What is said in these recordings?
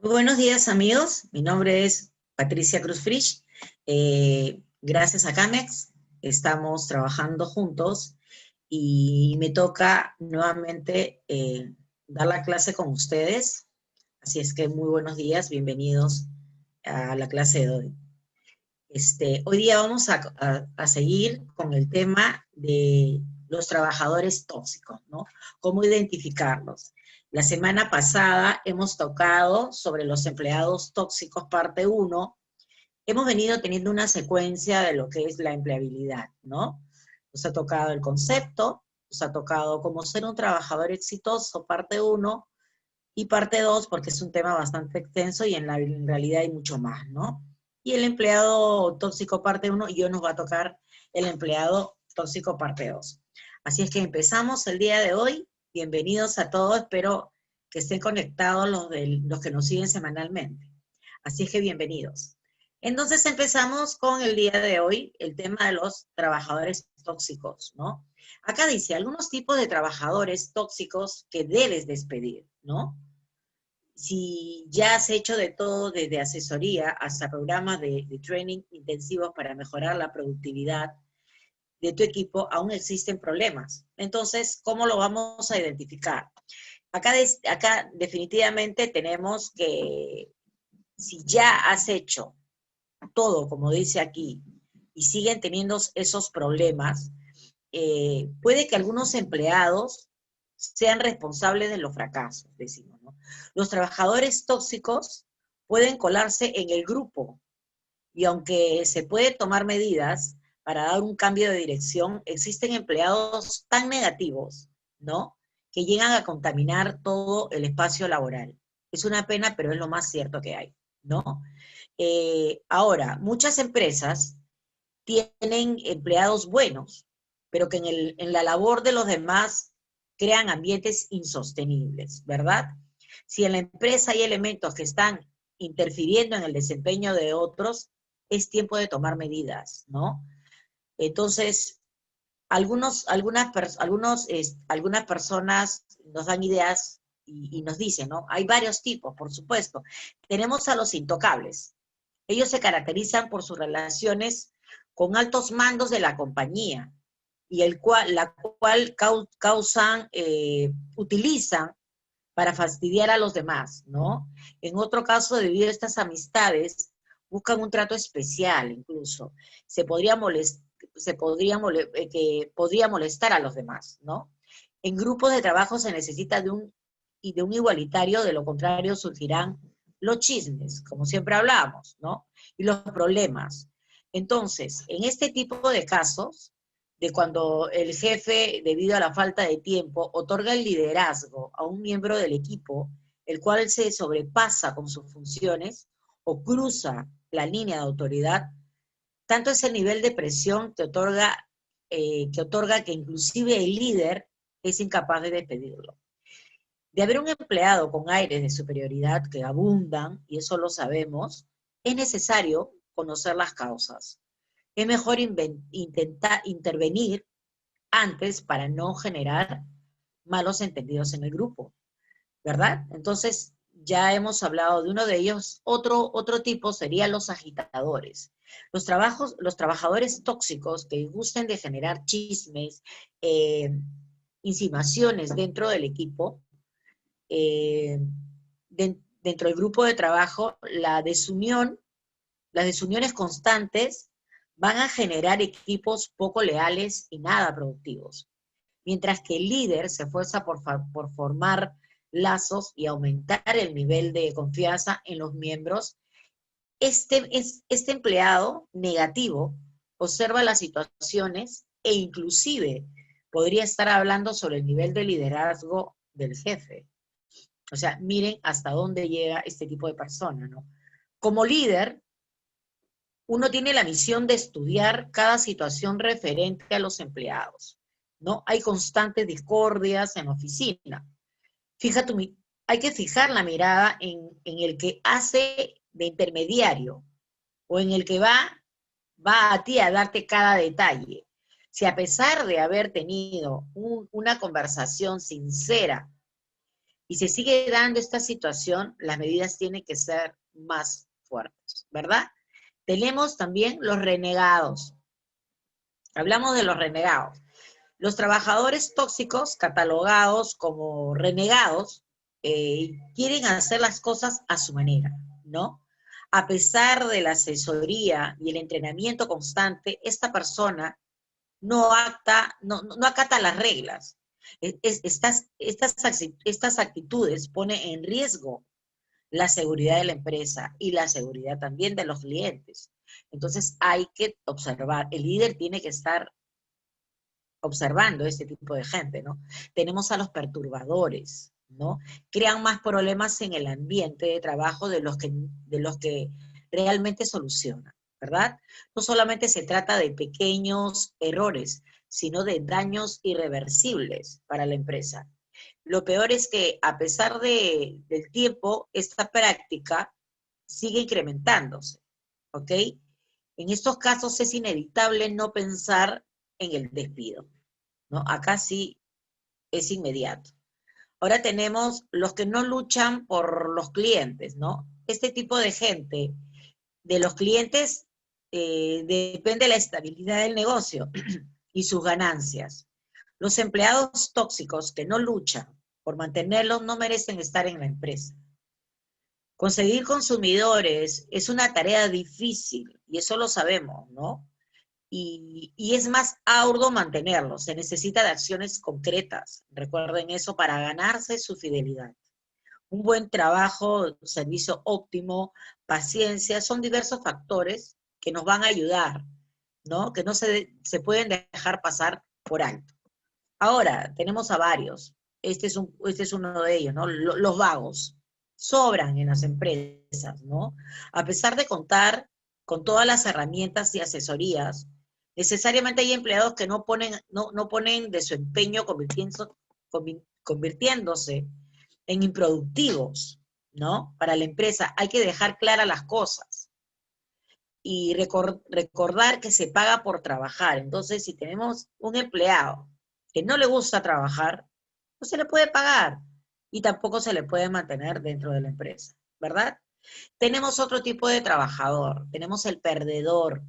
Muy buenos días, amigos. Mi nombre es Patricia Cruz Frisch. Gracias a Camex estamos trabajando juntos y me toca nuevamente dar la clase con ustedes. Así es que muy buenos días, bienvenidos a la clase de hoy. Hoy día vamos a seguir con el tema de los trabajadores tóxicos, ¿no? ¿Cómo identificarlos? La semana pasada hemos tocado sobre los empleados tóxicos, parte uno. Hemos venido teniendo una secuencia de lo que es la empleabilidad, ¿no? Nos ha tocado el concepto, nos ha tocado cómo ser un trabajador exitoso, parte uno, y parte 2 porque es un tema bastante extenso y en realidad hay mucho más, ¿no? Y el empleado tóxico parte uno y hoy nos va a tocar el empleado tóxico parte 2. Así es que empezamos el día de hoy. Bienvenidos a todos, espero que estén conectados los que nos siguen semanalmente. Así es que bienvenidos. Entonces empezamos con el día de hoy, el tema de los trabajadores tóxicos, ¿no? Acá dice, algunos tipos de trabajadores tóxicos que debes despedir, ¿no? Si ya has hecho de todo, desde asesoría hasta programas de training intensivos para mejorar la productividad de tu equipo, aún existen problemas. Entonces, ¿cómo lo vamos a identificar? Acá definitivamente tenemos que, si ya has hecho todo, como dice aquí, y siguen teniendo esos problemas, puede que algunos empleados sean responsables de los fracasos, decimos, ¿no? Los trabajadores tóxicos pueden colarse en el grupo y aunque se puede tomar medidas para dar un cambio de dirección, existen empleados tan negativos, ¿no? Que llegan a contaminar todo el espacio laboral. Es una pena, pero es lo más cierto que hay, ¿no? Ahora, muchas empresas tienen empleados buenos, pero que en la labor de los demás crean ambientes insostenibles, ¿verdad? Si en la empresa hay elementos que están interfiriendo en el desempeño de otros, es tiempo de tomar medidas, ¿no? Entonces, algunas personas nos dan ideas y nos dicen, ¿no? Hay varios tipos, por supuesto. Tenemos a los intocables. Ellos se caracterizan por sus relaciones con altos mandos de la compañía y la cual utilizan para fastidiar a los demás, ¿no? En otro caso, debido a estas amistades, buscan un trato especial incluso. Que podría molestar a los demás, ¿no? En grupos de trabajo se necesita de un igualitario, de lo contrario surgirán los chismes, como siempre hablamos, ¿no? Y los problemas. Entonces, en este tipo de casos, de cuando el jefe, debido a la falta de tiempo, otorga el liderazgo a un miembro del equipo, el cual se sobrepasa con sus funciones o cruza la línea de autoridad, tanto es el nivel de presión que otorga que inclusive el líder es incapaz de despedirlo. De haber un empleado con aires de superioridad que abundan, y eso lo sabemos, es necesario conocer las causas. Es mejor intentar intervenir antes para no generar malos entendidos en el grupo, ¿verdad? Entonces, ya hemos hablado de uno de ellos. Otro tipo serían los agitadores. Los trabajadores tóxicos que gusten de generar chismes, eh, insinuaciones dentro del equipo, dentro del grupo de trabajo, las desuniones constantes van a generar equipos poco leales y nada productivos. Mientras que el líder se esfuerza por formar lazos y aumentar el nivel de confianza en los miembros, este empleado negativo observa las situaciones e inclusive podría estar hablando sobre el nivel de liderazgo del jefe. O sea, miren hasta dónde llega este tipo de persona, ¿no? Como líder, uno tiene la misión de estudiar cada situación referente a los empleados, ¿no? Hay constantes discordias en la oficina. Fíjate, hay que fijar la mirada en el que hace de intermediario o en el que va a ti a darte cada detalle. Si a pesar de haber tenido una conversación sincera y se sigue dando esta situación, las medidas tienen que ser más fuertes, ¿verdad? Tenemos también los renegados. Hablamos de los renegados. Los trabajadores tóxicos, catalogados como renegados, quieren hacer las cosas a su manera, ¿no? A pesar de la asesoría y el entrenamiento constante, esta persona no acata las reglas. Estas actitudes ponen en riesgo la seguridad de la empresa y la seguridad también de los clientes. Entonces hay que observar, el líder tiene que estar observando este tipo de gente, ¿no? Tenemos a los perturbadores, ¿no? Crean más problemas en el ambiente de trabajo de los que realmente solucionan, ¿verdad? No solamente se trata de pequeños errores, sino de daños irreversibles para la empresa. Lo peor es que a pesar del tiempo, esta práctica sigue incrementándose, ¿ok? En estos casos es inevitable no pensar en el despido, ¿no? Acá sí es inmediato. Ahora tenemos los que no luchan por los clientes, ¿no? Este tipo de gente, de los clientes, depende la estabilidad del negocio y sus ganancias. Los empleados tóxicos que no luchan por mantenerlos no merecen estar en la empresa. Conseguir consumidores es una tarea difícil, y eso lo sabemos, ¿no? Y es más arduo mantenerlos, se necesita de acciones concretas, recuerden eso, para ganarse su fidelidad. Un buen trabajo, servicio óptimo, paciencia, son diversos factores que nos van a ayudar, ¿no? Que no se pueden dejar pasar por alto. Ahora, tenemos a varios. Este es uno de ellos, ¿no? Los vagos sobran en las empresas, ¿no? A pesar de contar con todas las herramientas y asesorías, necesariamente hay empleados que no ponen de su empeño convirtiéndose en improductivos, ¿no? Para la empresa hay que dejar claras las cosas y recordar que se paga por trabajar. Entonces, si tenemos un empleado que no le gusta trabajar, no se le puede pagar y tampoco se le puede mantener dentro de la empresa, ¿verdad? Tenemos otro tipo de trabajador, tenemos el perdedor.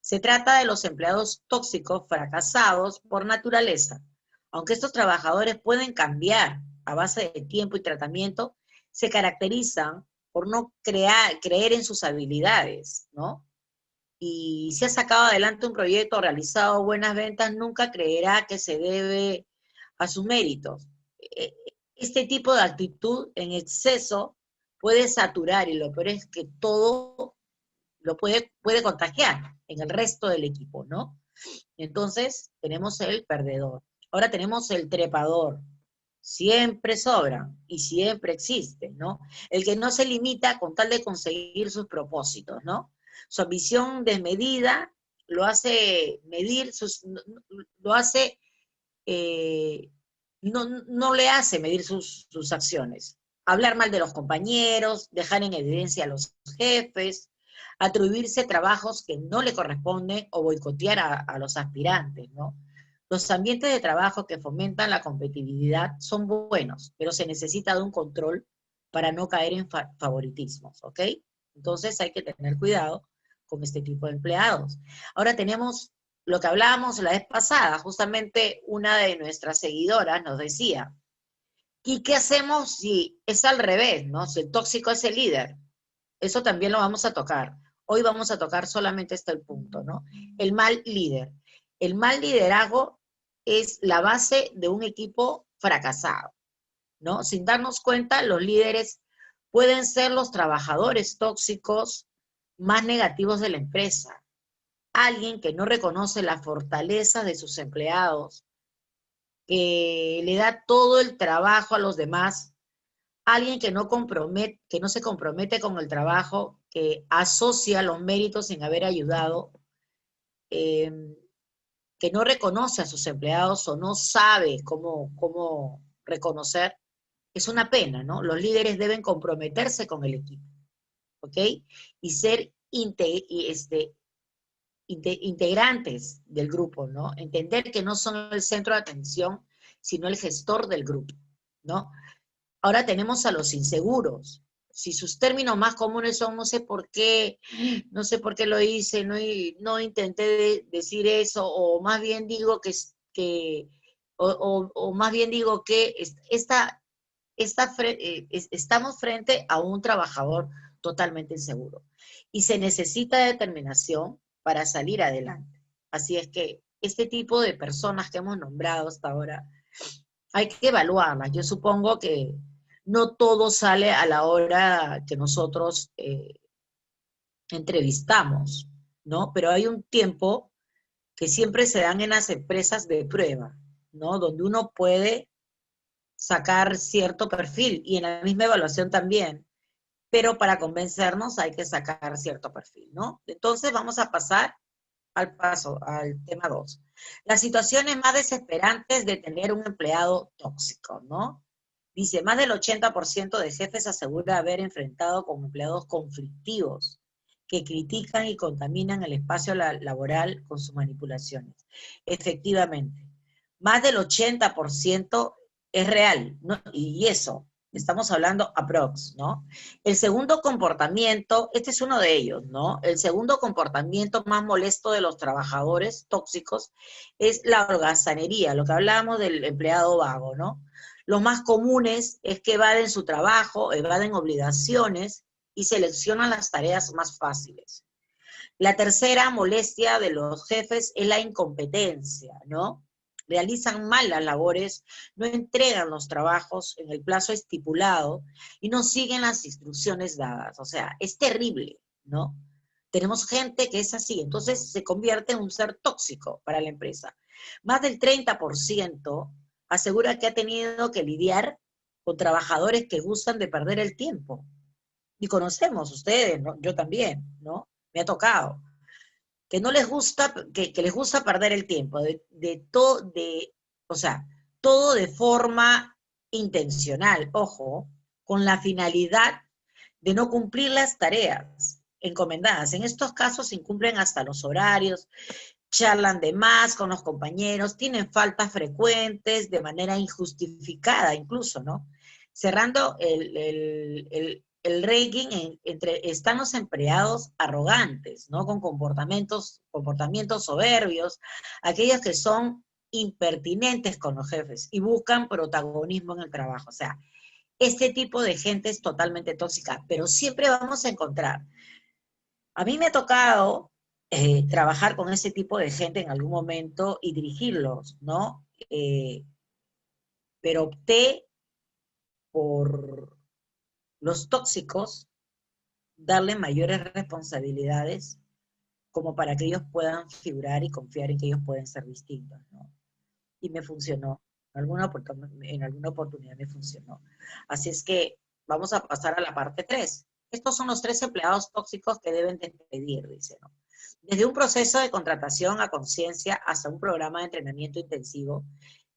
Se trata de los empleados tóxicos fracasados por naturaleza. Aunque estos trabajadores pueden cambiar a base de tiempo y tratamiento, se caracterizan por no creer en sus habilidades, ¿no? Y si ha sacado adelante un proyecto, realizado buenas ventas, nunca creerá que se debe a sus méritos. Este tipo de actitud en exceso puede saturar, y lo peor es que todo lo puede contagiar en el resto del equipo, ¿no? Entonces, tenemos el perdedor. Ahora tenemos el trepador. Siempre sobra y siempre existe, ¿no? El que no se limita con tal de conseguir sus propósitos, ¿no? Su ambición desmedida lo hace medir lo hace, no le hace medir sus acciones. Hablar mal de los compañeros, dejar en evidencia a los jefes, atribuirse trabajos que no le corresponden o boicotear a los aspirantes, ¿no? Los ambientes de trabajo que fomentan la competitividad son buenos, pero se necesita de un control para no caer en favoritismos, ¿ok? Entonces hay que tener cuidado con este tipo de empleados. Ahora tenemos lo que hablábamos la vez pasada, justamente una de nuestras seguidoras nos decía, ¿y qué hacemos si es al revés, ¿no? Si el tóxico es el líder. Eso también lo vamos a tocar. Hoy vamos a tocar solamente este punto, ¿no? El mal líder. El mal liderazgo es la base de un equipo fracasado, ¿no? Sin darnos cuenta, los líderes pueden ser los trabajadores tóxicos más negativos de la empresa. Alguien que no reconoce la fortaleza de sus empleados, que le da todo el trabajo a los demás, alguien que no se compromete con el trabajo, que asocia los méritos sin haber ayudado, eh, que no reconoce a sus empleados o no sabe cómo reconocer, es una pena, ¿no? Los líderes deben comprometerse con el equipo, ¿ok? Y ser integrantes del grupo, ¿no? Entender que no son el centro de atención, sino el gestor del grupo, ¿no? Ahora tenemos a los inseguros. Si sus términos más comunes son no sé por qué lo hice, no intenté decir eso, o más bien digo o más bien digo que estamos frente a un trabajador totalmente inseguro. Y se necesita determinación para salir adelante. Así es que este tipo de personas que hemos nombrado hasta ahora, hay que evaluarlas. Yo supongo que no todo sale a la hora que nosotros entrevistamos, ¿no? Pero hay un tiempo que siempre se dan en las empresas de prueba, ¿no? Donde uno puede sacar cierto perfil y en la misma evaluación también, pero para convencernos hay que sacar cierto perfil, ¿no? Entonces vamos a pasar al tema 2. Las situaciones más desesperantes de tener un empleado tóxico, ¿no? Dice, más del 80% de jefes asegura haber enfrentado con empleados conflictivos que critican y contaminan el espacio laboral con sus manipulaciones. Efectivamente, más del 80% es real, ¿no? Y eso, estamos hablando aprox, ¿no? El segundo comportamiento, este es uno de ellos, ¿no? El segundo comportamiento más molesto de los trabajadores tóxicos es la holgazanería, lo que hablábamos del empleado vago, ¿no? Los más comunes es que evaden su trabajo, evaden obligaciones y seleccionan las tareas más fáciles. La tercera molestia de los jefes es la incompetencia, ¿no? Realizan mal las labores, no entregan los trabajos en el plazo estipulado y no siguen las instrucciones dadas. O sea, es terrible, ¿no? Tenemos gente que es así, entonces se convierte en un ser tóxico para la empresa. Más del 30% asegura que ha tenido que lidiar con trabajadores que gustan de perder el tiempo. Y conocemos ustedes, ¿no? Yo también, ¿no? Me ha tocado que no les gusta, que les gusta perder el tiempo, o sea, todo de forma intencional, ojo, con la finalidad de no cumplir las tareas encomendadas. En estos casos se incumplen hasta los horarios, charlan de más con los compañeros, tienen faltas frecuentes de manera injustificada incluso, ¿no? Cerrando el ranking están los empleados arrogantes, ¿no? Con comportamientos soberbios, aquellos que son impertinentes con los jefes y buscan protagonismo en el trabajo. O sea, este tipo de gente es totalmente tóxica, pero siempre vamos a encontrar. A mí me ha tocado trabajar con ese tipo de gente en algún momento y dirigirlos, ¿no? Pero opté por los tóxicos darle mayores responsabilidades como para que ellos puedan figurar y confiar en que ellos pueden ser distintos, ¿no? Y me funcionó. En alguna oportunidad me funcionó. Así es que vamos a pasar a la parte 3. Estos son los 3 empleados tóxicos que deben despedir, dice, ¿no? Desde un proceso de contratación a conciencia hasta un programa de entrenamiento intensivo,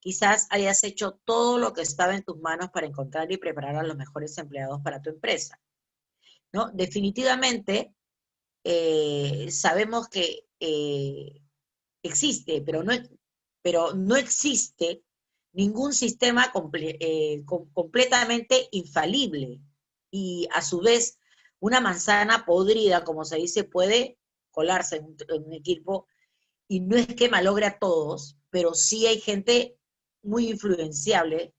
quizás hayas hecho todo lo que estaba en tus manos para encontrar y preparar a los mejores empleados para tu empresa, ¿no? Definitivamente sabemos que existe, pero no existe ningún sistema completamente infalible. Y a su vez, una manzana podrida, como se dice, puede colarse en un equipo, y no es que malogre a todos, pero sí hay gente muy influenciable,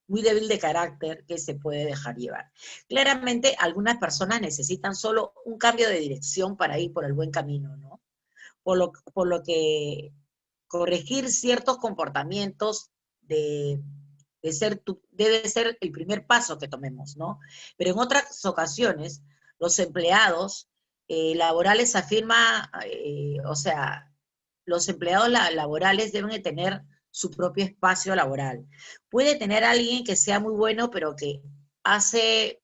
muy débil de carácter, que se puede dejar llevar. Claramente, algunas personas necesitan solo un cambio de dirección para ir por el buen camino, ¿no? Por lo que corregir ciertos comportamientos de, debe ser el primer paso que tomemos, ¿no? Pero en otras ocasiones, los empleados laborales afirma, o sea, los empleados laborales deben de tener su propio espacio laboral. Puede tener alguien que sea muy bueno, pero que hace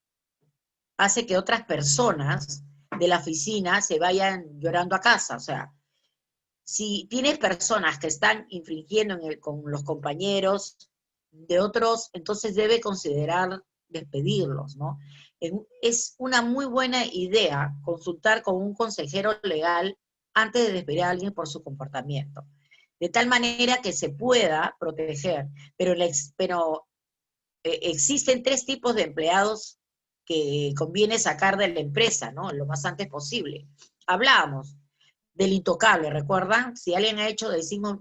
que otras personas de la oficina se vayan llorando a casa. O sea, si tienes personas que están infringiendo con los compañeros de otros, entonces debe considerar despedirlos, ¿no? Es una muy buena idea consultar con un consejero legal antes de despedir a alguien por su comportamiento, de tal manera que se pueda proteger, pero existen 3 tipos de empleados que conviene sacar de la empresa, ¿no? Lo más antes posible. Hablábamos del intocable, ¿recuerdan? Si alguien ha hecho, decimos,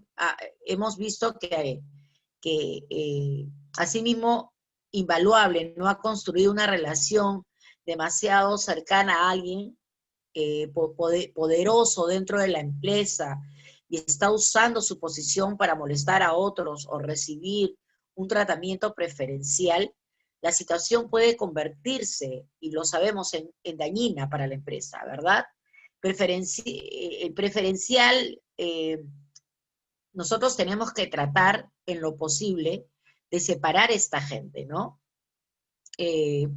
hemos visto que asimismo, invaluable, no ha construido una relación demasiado cercana a alguien poderoso dentro de la empresa y está usando su posición para molestar a otros o recibir un tratamiento preferencial, la situación puede convertirse, y lo sabemos, en dañina para la empresa, ¿verdad? El preferencial, nosotros tenemos que tratar en lo posible de separar a esta gente, ¿no?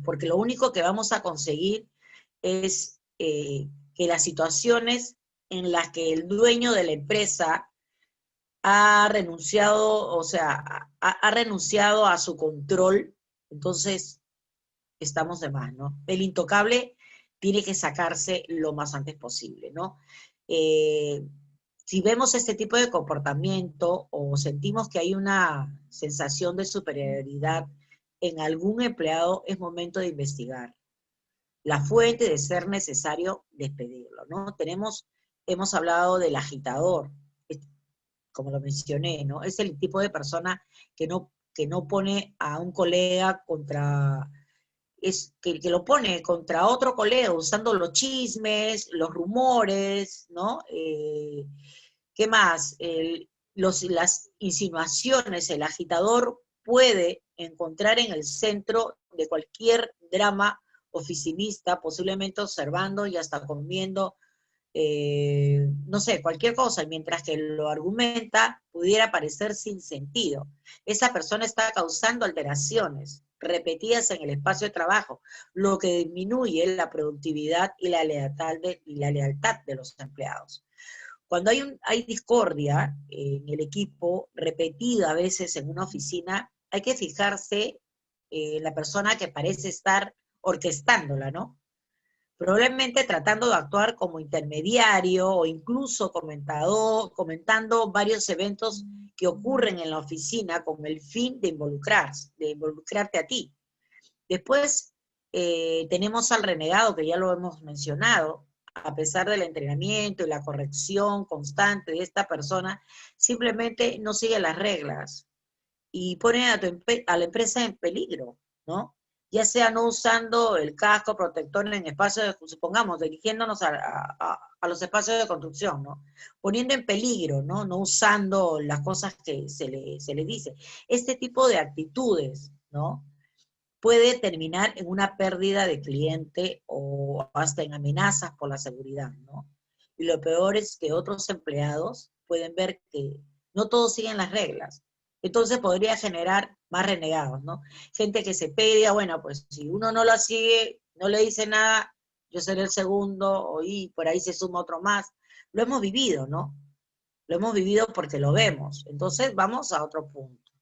Porque lo único que vamos a conseguir es que las situaciones en las que el dueño de la empresa ha renunciado, o sea, ha renunciado a su control, entonces estamos de más, ¿no? El intocable tiene que sacarse lo más antes posible, ¿no? Eh, si vemos este tipo de comportamiento o sentimos que hay una sensación de superioridad en algún empleado, es momento de investigar la fuente, de ser necesario despedirlo, ¿no? Hemos hablado del agitador, como lo mencioné, ¿no? Es el tipo de persona que no pone a un colega contra, que lo pone contra otro colega usando los chismes, los rumores, ¿no? ¿Qué más? Las insinuaciones, el agitador puede encontrar en el centro de cualquier drama oficinista, posiblemente observando y hasta comiendo, no sé, cualquier cosa, mientras que lo argumenta, pudiera parecer sin sentido. Esa persona está causando alteraciones repetidas en el espacio de trabajo, lo que disminuye la productividad y la lealtad de los empleados. Cuando hay discordia en el equipo, repetida a veces en una oficina, hay que fijarse en la persona que parece estar orquestándola, ¿no? Probablemente tratando de actuar como intermediario o incluso comentando varios eventos que ocurren en la oficina con el fin de involucrarte a ti. Después tenemos al renegado, que ya lo hemos mencionado. A pesar del entrenamiento y la corrección constante de esta persona, simplemente no sigue las reglas y pone a la empresa en peligro, ¿no? Ya sea no usando el casco protector en espacios, supongamos, dirigiéndonos a los espacios de construcción, ¿no? Poniendo en peligro, ¿no? No usando las cosas que se le dice. Este tipo de actitudes, ¿no? Puede terminar en una pérdida de cliente o hasta en amenazas por la seguridad, ¿no? Y lo peor es que otros empleados pueden ver que no todos siguen las reglas. Entonces podría generar más renegados, ¿no? Gente que se pega, bueno, pues si uno no la sigue, no le dice nada, yo seré el segundo, y por ahí se suma otro más. Lo hemos vivido, ¿no? Lo hemos vivido porque lo vemos. Entonces vamos a otro punto.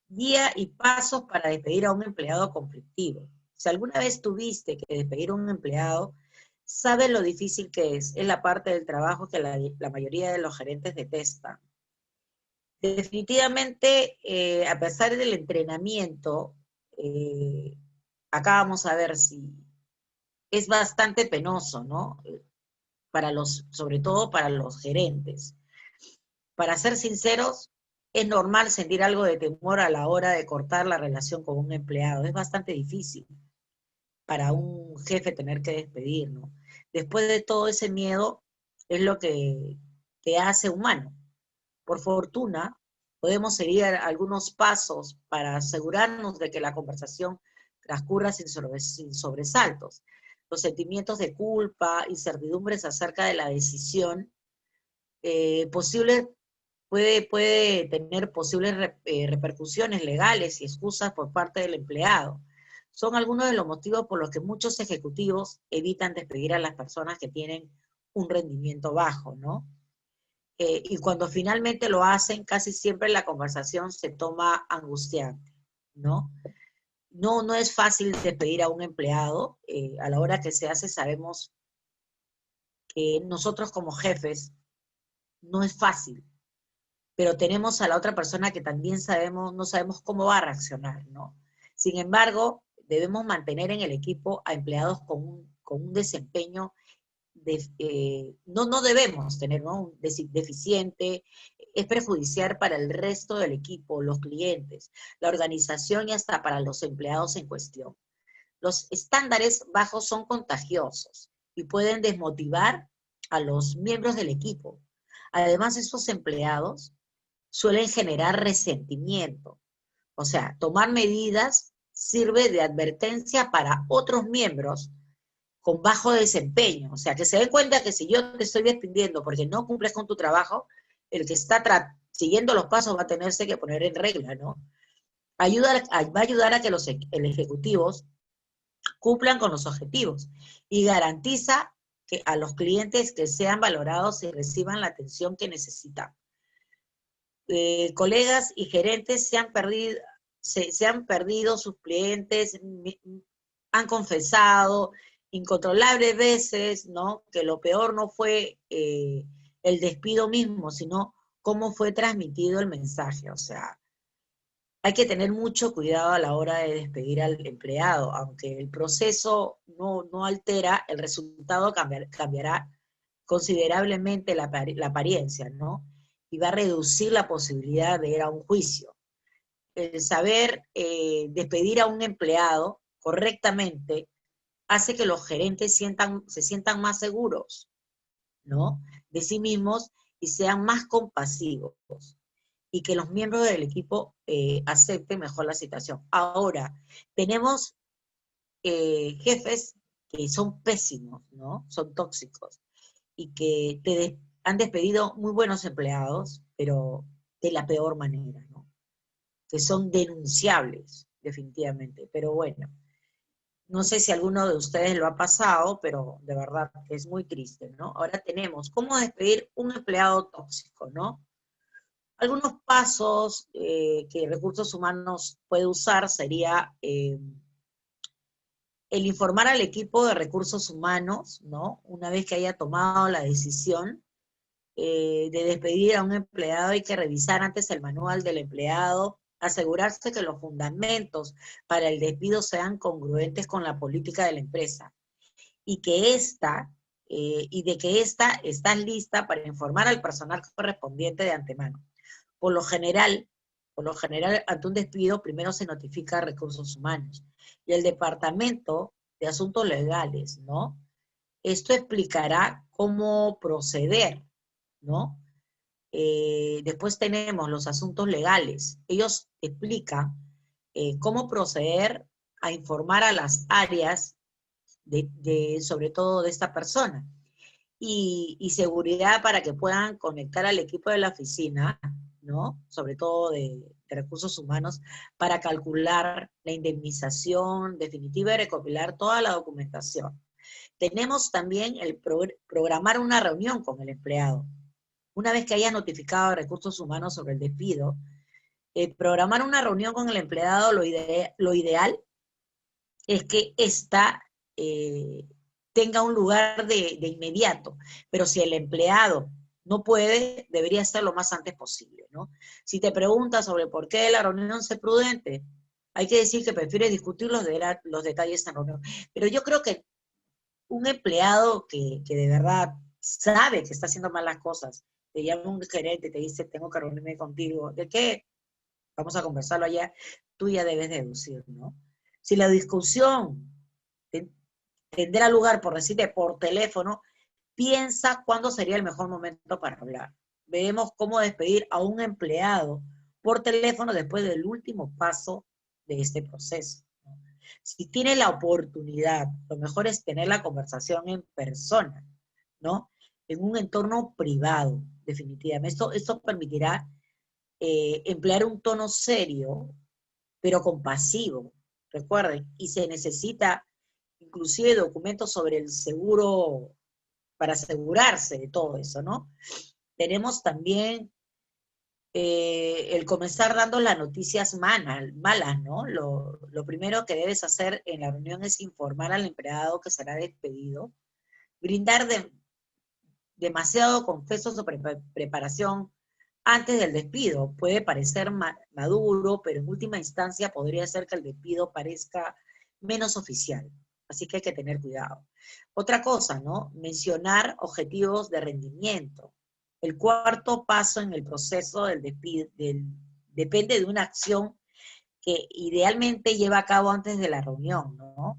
Guía y pasos para despedir a un empleado conflictivo. Si alguna vez tuviste que despedir a un empleado, sabes lo difícil que es. Es la parte del trabajo que la mayoría de los gerentes detestan. Definitivamente, a pesar del entrenamiento, acá vamos a ver si es bastante penoso, ¿no? Sobre todo para los gerentes. Para ser sinceros, es normal sentir algo de temor a la hora de cortar la relación con un empleado. Es bastante difícil para un jefe tener que despedir, ¿no? Después de todo ese miedo, es lo que te hace humano. Por fortuna, podemos seguir algunos pasos para asegurarnos de que la conversación transcurra sin sobresaltos. Los sentimientos de culpa, incertidumbres acerca de la decisión, posible puede tener posibles repercusiones legales y excusas por parte del empleado. Son algunos de los motivos por los que muchos ejecutivos evitan despedir a las personas que tienen un rendimiento bajo, ¿no? Y cuando finalmente lo hacen, casi siempre la conversación se toma angustiante, ¿no? No es fácil despedir a un empleado. A la hora que se hace sabemos que nosotros como jefes no es fácil, pero tenemos a la otra persona que también no sabemos cómo va a reaccionar, ¿no? Sin embargo, debemos mantener en el equipo a empleados con un desempeño no debemos tener, ¿no?, un deficiente, es perjudicial para el resto del equipo, los clientes, la organización y hasta para los empleados en cuestión. Los estándares bajos son contagiosos y pueden desmotivar a los miembros del equipo. Además, estos empleados suelen generar resentimiento. O sea, tomar medidas sirve de advertencia para otros miembros con bajo desempeño. O sea, que se den cuenta que si yo te estoy despidiendo porque no cumples con tu trabajo, el que está siguiendo los pasos va a tenerse que poner en regla, ¿no? Va a ayudar a que los ejecutivos cumplan con los objetivos y garantiza que a los clientes que sean valorados y reciban la atención que necesitan. Colegas y gerentes se han perdido sus clientes, han confesado incontrolables veces, ¿no?, que lo peor no fue el despido mismo, sino cómo fue transmitido el mensaje. O sea, hay que tener mucho cuidado a la hora de despedir al empleado, aunque el proceso no altera, el resultado cambiará considerablemente la apariencia, ¿no? Y va a reducir la posibilidad de ir a un juicio. El saber despedir a un empleado correctamente hace que los gerentes se sientan más seguros, ¿no?, de sí mismos y sean más compasivos, y que los miembros del equipo acepten mejor la situación. Ahora, tenemos jefes que son pésimos, ¿no?, son tóxicos, y que han despedido muy buenos empleados, pero de la peor manera, ¿no?, que son denunciables, definitivamente. Pero bueno, no sé si alguno de ustedes lo ha pasado, pero de verdad que es muy triste, ¿no? Ahora tenemos cómo despedir un empleado tóxico, ¿no? Algunos pasos que Recursos Humanos puede usar sería el informar al equipo de Recursos Humanos, ¿no? Una vez que haya tomado la decisión de despedir a un empleado, hay que revisar antes el manual del empleado, asegurarse que los fundamentos para el despido sean congruentes con la política de la empresa y de que ésta está lista para informar al personal correspondiente de antemano. Por lo general, ante un despido, primero se notifica a Recursos Humanos y el Departamento de Asuntos Legales, ¿no? Esto explicará cómo proceder, ¿no? Después tenemos los asuntos legales. Ellos explican cómo proceder a informar a las áreas sobre todo de esta persona. Y seguridad para que puedan conectar al equipo de la oficina, ¿no?, sobre todo de Recursos Humanos, para calcular la indemnización definitiva y recopilar toda la documentación. Tenemos también el programar una reunión con el empleado. Una vez que haya notificado a Recursos Humanos sobre el despido, programar una reunión con el empleado, lo ideal es que ésta tenga un lugar de inmediato, pero si el empleado no puede, debería ser lo más antes posible, ¿no? Si te preguntas sobre por qué la reunión es prudente, hay que decir que prefiere discutir los detalles en reunión. Pero yo creo que un empleado que de verdad sabe que está haciendo mal las cosas, te llama un gerente, te dice, tengo que reunirme contigo, ¿de qué? Vamos a conversarlo allá, tú ya debes deducir, ¿no? Si la discusión tendrá lugar, por decirte, por teléfono, piensa cuándo sería el mejor momento para hablar. Veremos cómo despedir a un empleado por teléfono después del último paso de este proceso. Si tiene la oportunidad, lo mejor es tener la conversación en persona, ¿no?, en un entorno privado, definitivamente. Esto permitirá emplear un tono serio, pero compasivo, recuerden, y se necesita inclusive documentos sobre el seguro para asegurarse de todo eso, ¿no? Tenemos también el comenzar dando las noticias malas, ¿no? Lo primero que debes hacer en la reunión es informar al empleado que será despedido, brindar demasiado confeso sobre preparación antes del despido. Puede parecer maduro, pero en última instancia podría ser que el despido parezca menos oficial. Así que hay que tener cuidado. Otra cosa, ¿no? Mencionar objetivos de rendimiento. El cuarto paso en el proceso del despido depende de una acción que idealmente lleva a cabo antes de la reunión, ¿no?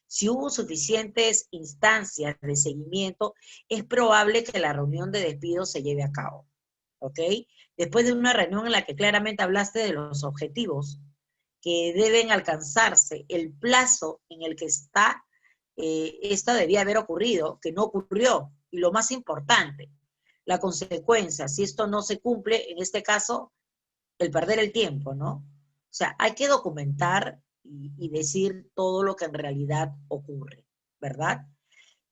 Si hubo suficientes instancias de seguimiento, es probable que la reunión de despido se lleve a cabo, ¿ok? Después de una reunión en la que claramente hablaste de los objetivos que deben alcanzarse, el plazo en el que está, esto debía haber ocurrido, que no ocurrió, y lo más importante, la consecuencia, si esto no se cumple, en este caso, el perder el tiempo, ¿no? O sea, hay que documentar y decir todo lo que en realidad ocurre, ¿verdad?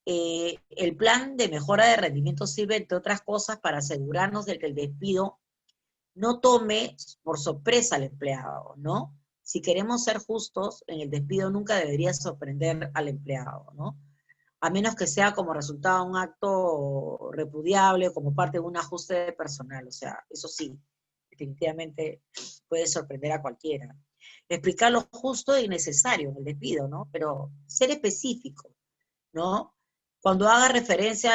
El plan de mejora de rendimiento sirve, entre otras cosas, para asegurarnos de que el despido no tome por sorpresa al empleado, ¿no? Si queremos ser justos, en el despido nunca debería sorprender al empleado, ¿no? A menos que sea como resultado de un acto repudiable o como parte de un ajuste de personal, o sea, eso sí, definitivamente puede sorprender a cualquiera. Explicar lo justo y necesario en el despido, ¿no? Pero ser específico, ¿no? Cuando haga referencia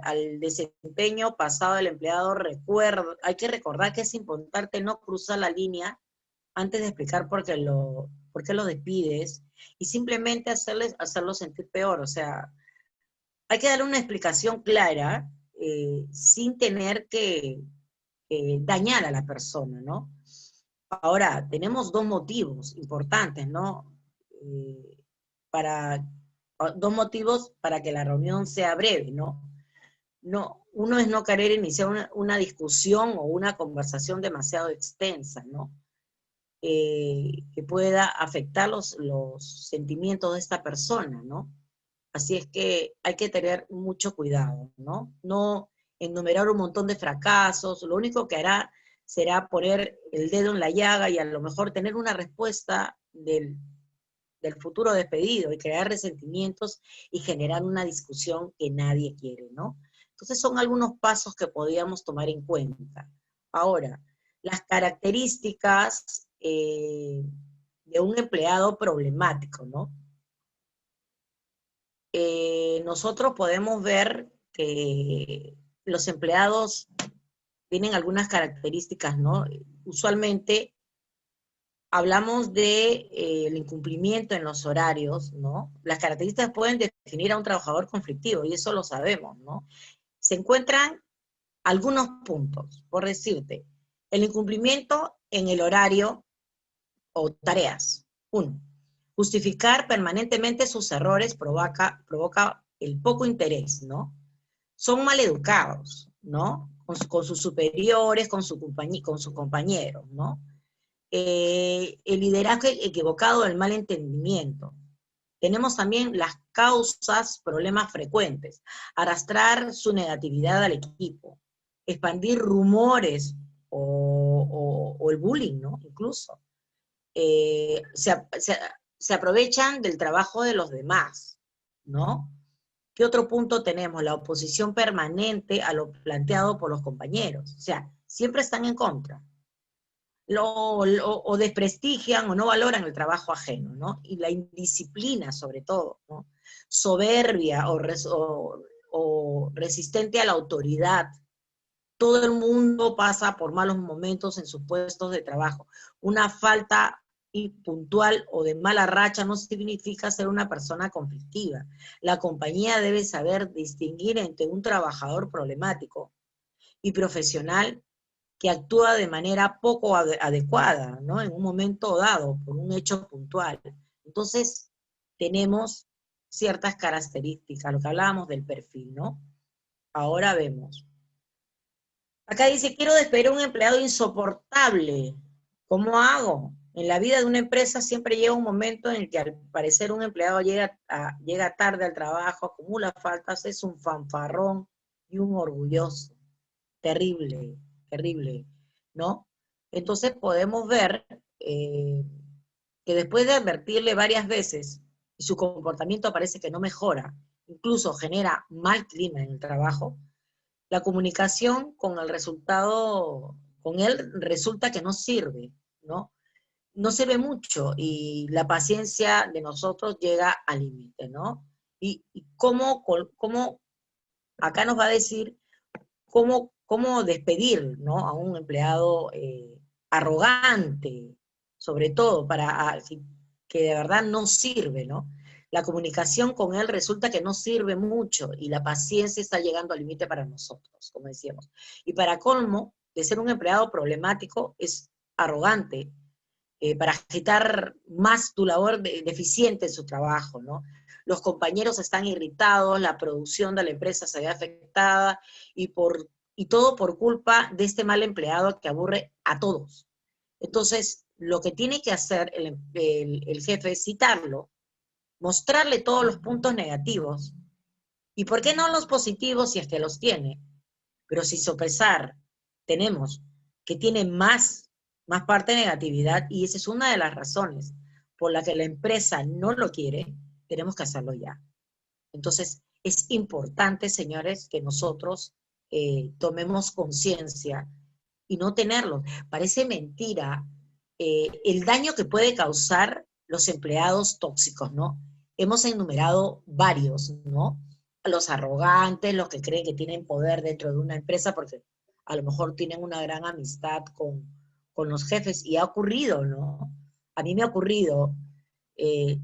al desempeño pasado del empleado, hay que recordar que es importante no cruzar la línea antes de explicar por qué lo despides y simplemente hacerlo sentir peor. O sea, hay que darle una explicación clara sin tener que dañar a la persona, ¿no? Ahora, tenemos dos motivos importantes, ¿no? Eh, para, dos motivos para que la reunión sea breve, ¿no? No, uno es no querer iniciar una discusión o una conversación demasiado extensa, ¿no? Que pueda afectar los sentimientos de esta persona, ¿no? Así es que hay que tener mucho cuidado, ¿no? No enumerar un montón de fracasos, lo único que hará será poner el dedo en la llaga y a lo mejor tener una respuesta del futuro despedido y crear resentimientos y generar una discusión que nadie quiere, ¿no? Entonces son algunos pasos que podríamos tomar en cuenta. Ahora, las características de un empleado problemático, ¿no? Nosotros podemos ver que los empleados tienen algunas características, ¿no? Usualmente hablamos de el incumplimiento en los horarios, ¿no? Las características pueden definir a un trabajador conflictivo, y eso lo sabemos, ¿no? Se encuentran algunos puntos, por decirte, el incumplimiento en el horario o tareas. Uno, justificar permanentemente sus errores provoca el poco interés, ¿no? Son maleducados, ¿no? Con sus superiores, con sus compañeros, ¿no? El liderazgo equivocado, el mal entendimiento. Tenemos también las causas, problemas frecuentes, arrastrar su negatividad al equipo, expandir rumores o el bullying, ¿no? Incluso. Se aprovechan del trabajo de los demás, ¿no? ¿Qué otro punto tenemos? La oposición permanente a lo planteado por los compañeros. O sea, siempre están en contra. O desprestigian o no valoran el trabajo ajeno, ¿no? Y la indisciplina, sobre todo, ¿no? Soberbia o resistente a la autoridad. Todo el mundo pasa por malos momentos en sus puestos de trabajo. Una falta puntual o de mala racha no significa ser una persona conflictiva. La compañía debe saber distinguir entre un trabajador problemático y profesional que actúa de manera poco adecuada, ¿no? En un momento dado, por un hecho puntual. Entonces, tenemos ciertas características, lo que hablábamos del perfil, ¿no? Ahora vemos. Acá dice, quiero despedir a un empleado insoportable. ¿Cómo hago? En la vida de una empresa siempre llega un momento en el que al parecer un empleado llega tarde al trabajo, acumula faltas, es un fanfarrón y un orgulloso. Terrible, terrible, ¿no? Entonces podemos ver que después de advertirle varias veces y su comportamiento parece que no mejora, incluso genera mal clima en el trabajo, la comunicación con el resultado, con él resulta que no sirve, ¿no? No sirve mucho y la paciencia de nosotros llega al límite, ¿no? Y cómo, acá nos va a decir cómo despedir, ¿no? A un empleado arrogante, sobre todo, que de verdad no sirve, ¿no? La comunicación con él resulta que no sirve mucho y la paciencia está llegando al límite para nosotros, como decíamos. Y para colmo, de ser un empleado problemático, es arrogante, para agitar más tu labor deficiente en su trabajo, ¿no? Los compañeros están irritados, la producción de la empresa se ve afectada y todo por culpa de este mal empleado que aburre a todos. Entonces, lo que tiene que hacer el jefe es citarlo, mostrarle todos los puntos negativos, y por qué no los positivos si es que los tiene, pero si sopesar tenemos que tiene más parte de negatividad, y esa es una de las razones por la que la empresa no lo quiere, tenemos que hacerlo ya. Entonces, es importante, señores, que nosotros tomemos conciencia y no tenerlo. Parece mentira el daño que puede causar los empleados tóxicos, ¿no? Hemos enumerado varios, ¿no? Los arrogantes, los que creen que tienen poder dentro de una empresa porque a lo mejor tienen una gran amistad con los jefes, y ha ocurrido, ¿no? A mí me ha ocurrido, eh,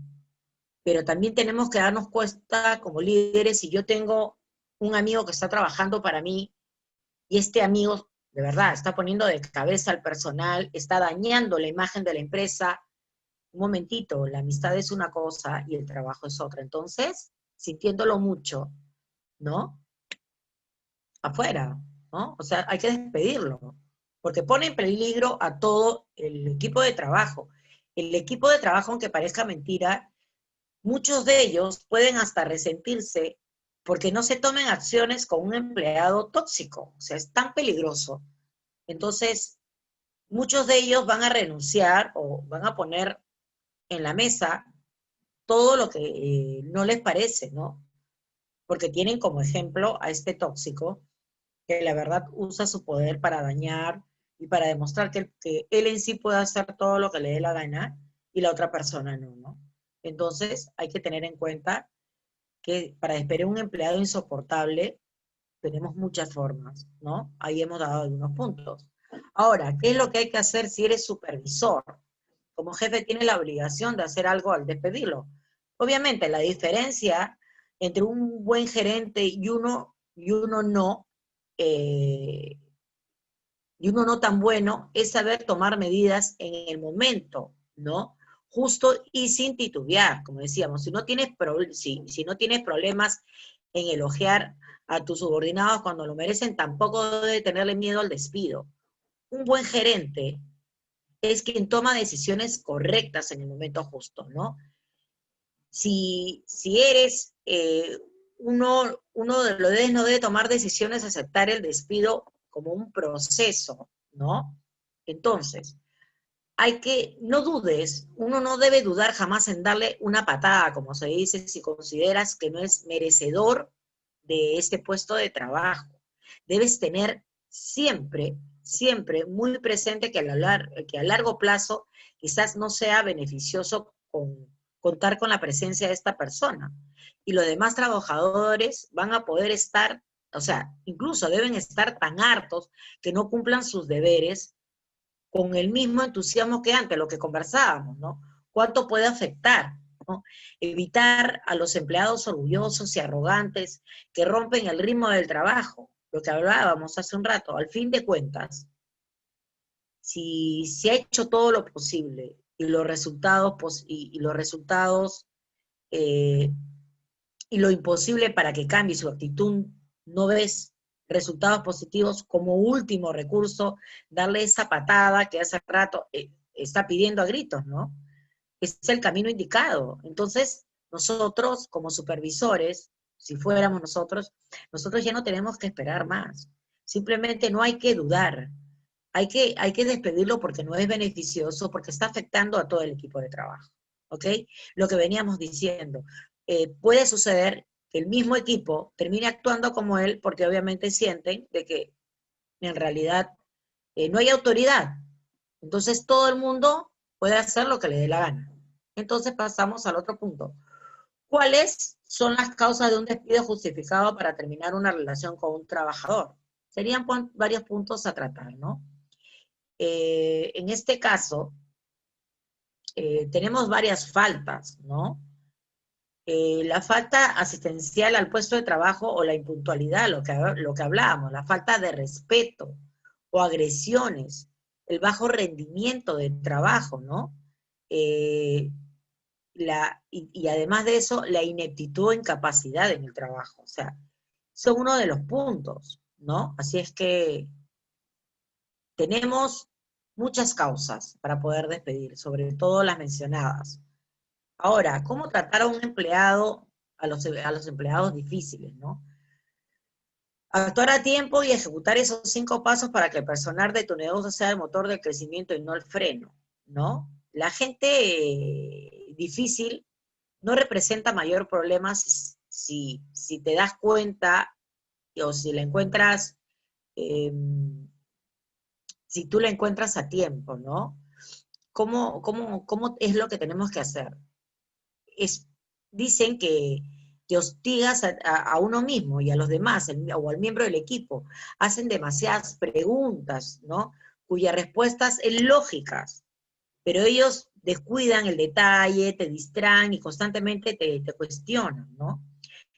pero también tenemos que darnos cuenta como líderes, si yo tengo un amigo que está trabajando para mí, y este amigo de verdad está poniendo de cabeza al personal, está dañando la imagen de la empresa, un momentito, la amistad es una cosa y el trabajo es otra. Entonces, sintiéndolo mucho, ¿no? Afuera, ¿no? O sea, hay que despedirlo, porque pone en peligro a todo el equipo de trabajo. El equipo de trabajo, aunque parezca mentira, muchos de ellos pueden hasta resentirse porque no se tomen acciones con un empleado tóxico. O sea, es tan peligroso. Entonces, muchos de ellos van a renunciar o van a poner en la mesa todo lo que no les parece, ¿no? Porque tienen como ejemplo a este tóxico que la verdad usa su poder para dañar y para demostrar que él en sí puede hacer todo lo que le dé la gana y la otra persona no, ¿no? Entonces hay que tener en cuenta que para despedir a un empleado insoportable tenemos muchas formas, ¿no? Ahí hemos dado algunos puntos. Ahora, ¿qué es lo que hay que hacer si eres supervisor? Como jefe tienes la obligación de hacer algo al despedirlo. Obviamente, la diferencia entre un buen gerente y eh, uno no tan bueno es saber tomar medidas en el momento, ¿no? Justo y sin titubear, como decíamos. Si no tienes problemas en elogiar a tus subordinados cuando lo merecen, tampoco debe tenerle miedo al despido. Un buen gerente es quien toma decisiones correctas en el momento justo, ¿no? Si eres uno de los no debe tomar decisiones, aceptar el despido como un proceso, ¿no? Entonces, no dudes, uno no debe dudar jamás en darle una patada, como se dice, si consideras que no es merecedor de este puesto de trabajo. Debes tener siempre, siempre muy presente que a largo plazo quizás no sea beneficioso contar con la presencia de esta persona. Y los demás trabajadores van a poder estar, o sea, incluso deben estar tan hartos que no cumplan sus deberes con el mismo entusiasmo que antes, lo que conversábamos, ¿no? ¿Cuánto puede afectar? ¿No? Evitar a los empleados orgullosos y arrogantes que rompen el ritmo del trabajo, lo que hablábamos hace un rato. Al fin de cuentas, si se ha hecho todo lo posible y los resultados, eh, y lo imposible para que cambie su actitud, no ves resultados positivos, como último recurso, darle esa patada que hace rato está pidiendo a gritos, ¿no? Es el camino indicado. Entonces, nosotros como supervisores, si fuéramos nosotros ya no tenemos que esperar más. Simplemente no hay que dudar. Hay que despedirlo porque no es beneficioso, porque está afectando a todo el equipo de trabajo. ¿Ok? Lo que veníamos diciendo. Puede suceder que el mismo equipo termine actuando como él, porque obviamente sienten de que en realidad no hay autoridad. Entonces todo el mundo puede hacer lo que le dé la gana. Entonces pasamos al otro punto. ¿Cuáles son las causas de un despido justificado para terminar una relación con un trabajador? Serían varios puntos a tratar, ¿no? En este caso, tenemos varias faltas, ¿no? La falta asistencial al puesto de trabajo o la impuntualidad, lo que hablábamos, la falta de respeto o agresiones, el bajo rendimiento del trabajo, ¿no? Eh, y además de eso, la ineptitud o incapacidad en el trabajo, o sea, son uno de los puntos, ¿no? Así es que tenemos muchas causas para poder despedir, sobre todo las mencionadas. Ahora, ¿cómo tratar a un empleado, a los empleados difíciles, ¿no? Actuar a tiempo y ejecutar esos 5 pasos para que el personal de tu negocio sea el motor del crecimiento y no el freno, ¿no? La gente difícil no representa mayor problema si te das cuenta o si la encuentras, eh, si tú la encuentras a tiempo, ¿no? ¿Cómo es lo que tenemos que hacer? Dicen que hostigas a uno mismo y a los demás, o al miembro del equipo. Hacen demasiadas preguntas, ¿no? Cuyas respuestas son lógicas, pero ellos descuidan el detalle, te distraen y constantemente te cuestionan, ¿no?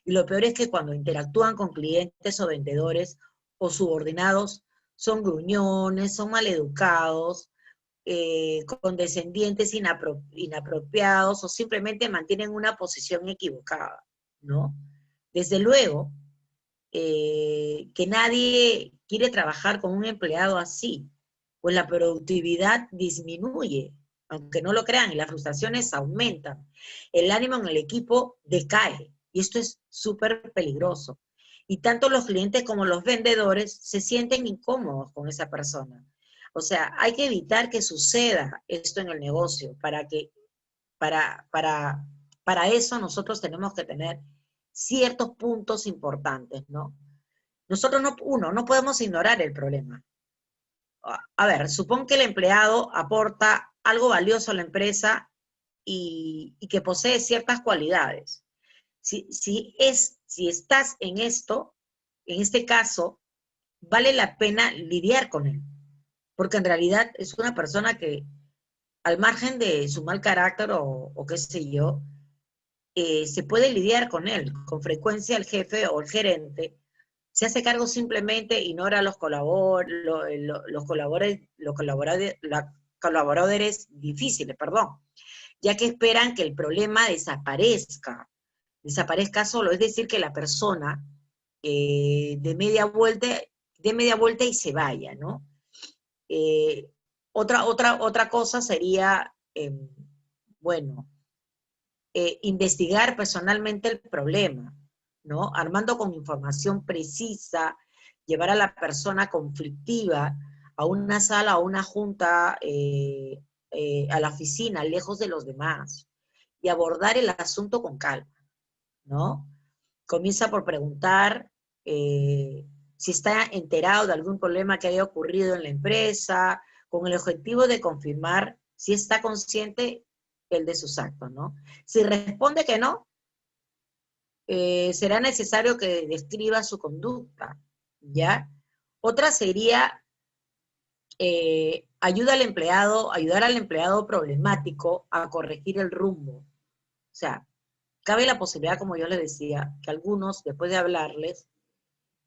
Y lo peor es que cuando interactúan con clientes o vendedores o subordinados, son gruñones, son maleducados, condescendientes, inapropiados o simplemente mantienen una posición equivocada, ¿no? Desde luego que nadie quiere trabajar con un empleado así, pues la productividad disminuye, aunque no lo crean, y las frustraciones aumentan, el ánimo en el equipo decae, y esto es súper peligroso. Y tanto los clientes como los vendedores se sienten incómodos con esa persona. O sea, hay que evitar que suceda esto en el negocio, para, para, para eso nosotros tenemos que tener ciertos puntos importantes, ¿no? Nosotros no podemos ignorar el problema. A ver, supón que el empleado aporta algo valioso a la empresa y que posee ciertas cualidades. Si estás en esto, en este caso, vale la pena lidiar con él, porque en realidad es una persona que, al margen de su mal carácter o qué sé yo, se puede lidiar con él. Con frecuencia el jefe o el gerente se hace cargo, simplemente ignora a los colaboradores difíciles, perdón, ya que esperan que el problema desaparezca solo, es decir, que la persona dé media vuelta y se vaya, ¿no? Eh, otra cosa sería, bueno, investigar personalmente el problema, ¿no? Armando con información precisa, llevar a la persona conflictiva a una sala, a una junta, a la oficina, lejos de los demás, y abordar el asunto con calma, ¿no? Comienza por preguntar si está enterado de algún problema que haya ocurrido en la empresa, con el objetivo de confirmar si está consciente él de sus actos, ¿no? Si responde que no, será necesario que describa su conducta, ¿ya? Otra sería ayudar al empleado problemático a corregir el rumbo. O sea, cabe la posibilidad, como yo les decía, que algunos, después de hablarles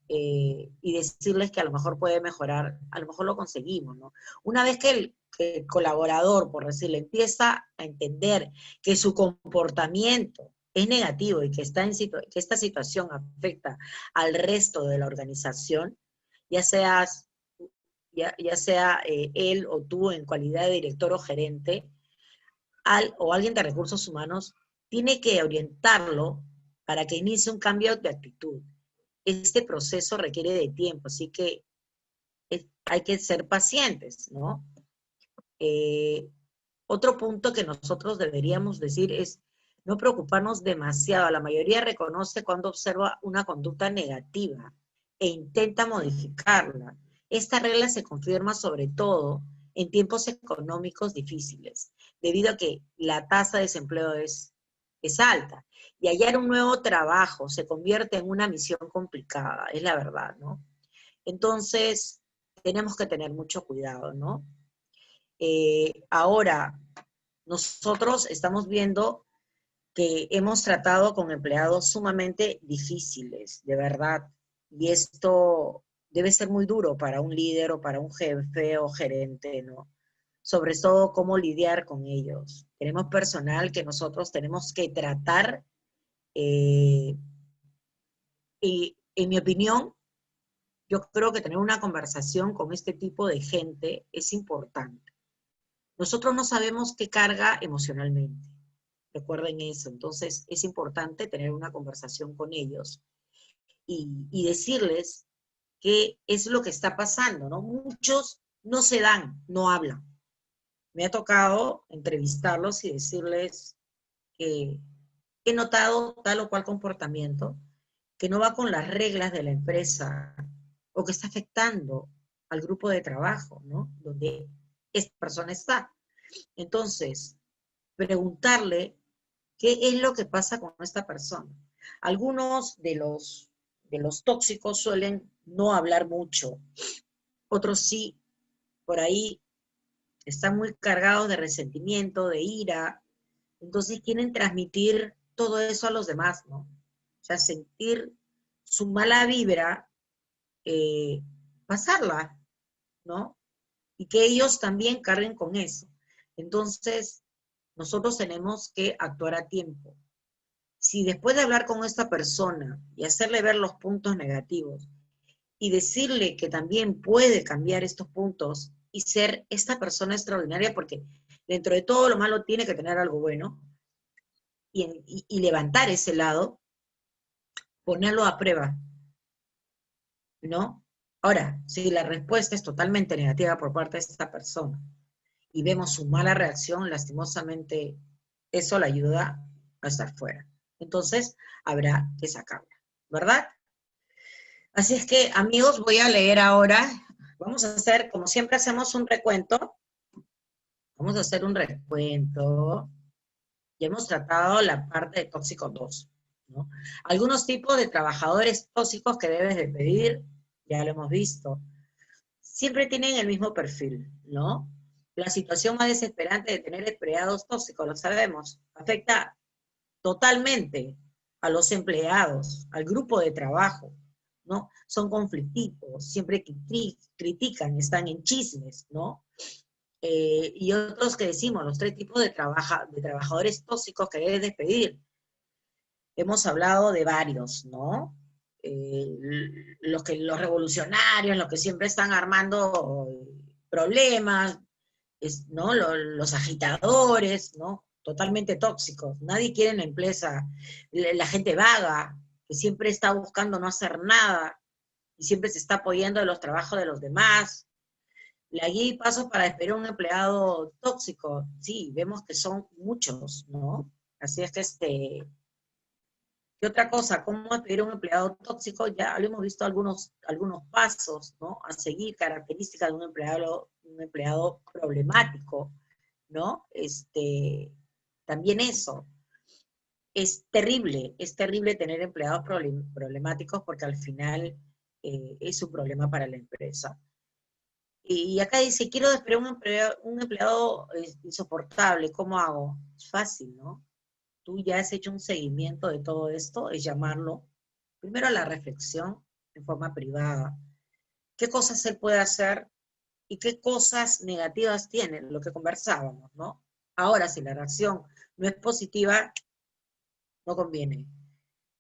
y decirles que a lo mejor puede mejorar, a lo mejor lo conseguimos, ¿no? Una vez que el colaborador, por decirle, empieza a entender que su comportamiento es negativo y que que esta situación afecta al resto de la organización, ya seas ya sea él o tú en calidad de director o gerente, o alguien de recursos humanos, tiene que orientarlo para que inicie un cambio de actitud. Este proceso requiere de tiempo, así que hay que ser pacientes, ¿no? Eh, Otro punto que nosotros deberíamos decir es no preocuparnos demasiado. La mayoría reconoce cuando observa una conducta negativa e intenta modificarla. Esta regla se confirma sobre todo en tiempos económicos difíciles, debido a que la tasa de desempleo es alta. Y hallar un nuevo trabajo se convierte en una misión complicada, es la verdad, ¿no? Entonces, tenemos que tener mucho cuidado, ¿no? Ahora, nosotros estamos viendo que hemos tratado con empleados sumamente difíciles, de verdad, y esto debe ser muy duro para un líder o para un jefe o gerente, ¿no? Sobre todo cómo lidiar con ellos. Tenemos personal que nosotros tenemos que tratar, eh, y en mi opinión, yo creo que tener una conversación con este tipo de gente es importante. Nosotros no sabemos qué carga emocionalmente. Recuerden eso. Entonces, es importante tener una conversación con ellos y decirles qué es lo que está pasando, ¿no? Muchos no se dan, no hablan. Me ha tocado entrevistarlos y decirles que he notado tal o cual comportamiento que no va con las reglas de la empresa o que está afectando al grupo de trabajo, ¿no? Donde esta persona está. Entonces, preguntarle qué es lo que pasa con esta persona. Algunos de los tóxicos suelen no hablar mucho, otros sí, por ahí están muy cargados de resentimiento, de ira, entonces quieren transmitir todo eso a los demás, ¿no? O sea, sentir su mala vibra, eh, pasarla, ¿no? Y que ellos también carguen con eso. Entonces, nosotros tenemos que actuar a tiempo. Si después de hablar con esta persona y hacerle ver los puntos negativos y decirle que también puede cambiar estos puntos y ser esta persona extraordinaria, porque dentro de todo lo malo tiene que tener algo bueno, y levantar ese lado, ponerlo a prueba, ¿no? Ahora, si la respuesta es totalmente negativa por parte de esta persona y vemos su mala reacción, lastimosamente eso la ayuda a estar fuera. Entonces, habrá que sacarla, ¿verdad? Así es que, amigos, voy a leer ahora. Vamos a hacer, como siempre hacemos un recuento. Vamos a hacer un recuento. Ya hemos tratado la parte de tóxico 2, ¿no? Algunos tipos de trabajadores tóxicos que debes de pedir, ya lo hemos visto. Siempre tienen el mismo perfil, ¿no? La situación más desesperante de tener empleados tóxicos, lo sabemos, afecta totalmente a los empleados, al grupo de trabajo, ¿no? Son conflictivos, siempre critican, están en chismes, ¿no? Y otros que decimos, los tres tipos de trabajadores tóxicos que debes despedir. Hemos hablado de varios, ¿no? Los revolucionarios, los que siempre están armando problemas, ¿no? Los agitadores, ¿no? Totalmente tóxicos. Nadie quiere en la empresa. La gente vaga, que siempre está buscando no hacer nada y siempre se está apoyando de los trabajos de los demás. La guía y pasos para despedir a un empleado tóxico. Sí, vemos que son muchos, ¿no? Así es que ¿qué otra cosa? ¿Cómo despedir a un empleado tóxico? Ya lo hemos visto algunos pasos, ¿no? A seguir, características de un empleado problemático, ¿no? También eso. Es terrible tener empleados problemáticos porque al final es un problema para la empresa. Y acá dice, quiero despedir a un empleado insoportable, ¿cómo hago? Es fácil, ¿no? Tú ya has hecho un seguimiento de todo esto, es llamarlo primero a la reflexión en forma privada. ¿Qué cosas él puede hacer y qué cosas negativas tiene? Lo que conversábamos, ¿no? Ahora, si la reacción no es positiva, no conviene.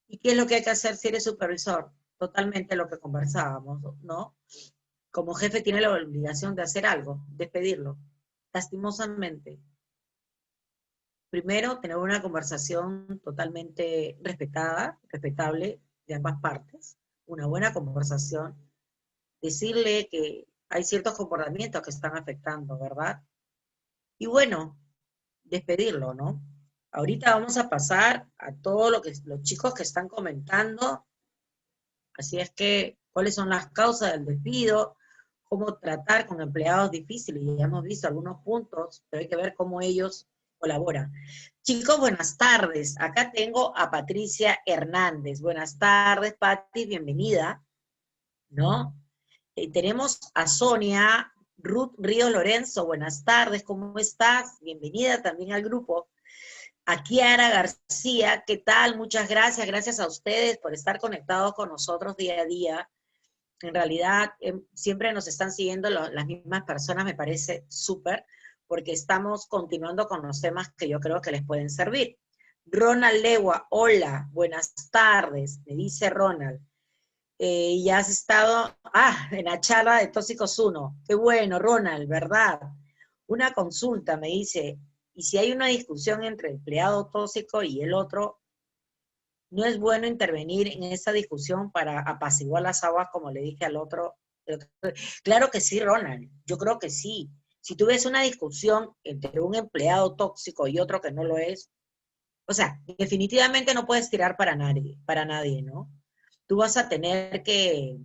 ¿Y qué es lo que hay que hacer si eres supervisor? Totalmente lo que conversábamos, ¿no? Como jefe tiene la obligación de hacer algo, despedirlo. Lastimosamente, primero, tener una conversación totalmente respetada, respetable de ambas partes, una buena conversación, decirle que hay ciertos comportamientos que están afectando, ¿verdad? Y bueno, despedirlo, ¿no? Ahorita vamos a pasar a todo lo que los chicos que están comentando. Así es que, ¿cuáles son las causas del despido? ¿Cómo tratar con empleados difíciles? Ya hemos visto algunos puntos, pero hay que ver cómo ellos colaboran. Chicos, buenas tardes. Acá tengo a Patricia Hernández. Buenas tardes, Pati, bienvenida, ¿no? Tenemos a Sonia Ruth Ríos Lorenzo. Buenas tardes, ¿cómo estás? Bienvenida también al grupo. A Kiara García, ¿qué tal? Muchas gracias, gracias a ustedes por estar conectados con nosotros día a día. En realidad, siempre nos están siguiendo las mismas personas, me parece súper, porque estamos continuando con los temas que yo creo que les pueden servir. Ronald Legua, hola, buenas tardes, me dice Ronald. Ya has estado, en la charla de Tóxicos 1. Qué bueno, Ronald, ¿verdad? Una consulta, me dice, y si hay una discusión entre el empleado tóxico y el otro, ¿no es bueno intervenir en esa discusión para apaciguar las aguas, como le dije al otro? Claro que sí, Ronald, yo creo que sí. Si tú ves una discusión entre un empleado tóxico y otro que no lo es, o sea, definitivamente no puedes tirar para nadie, ¿no? Tú vas a tener que,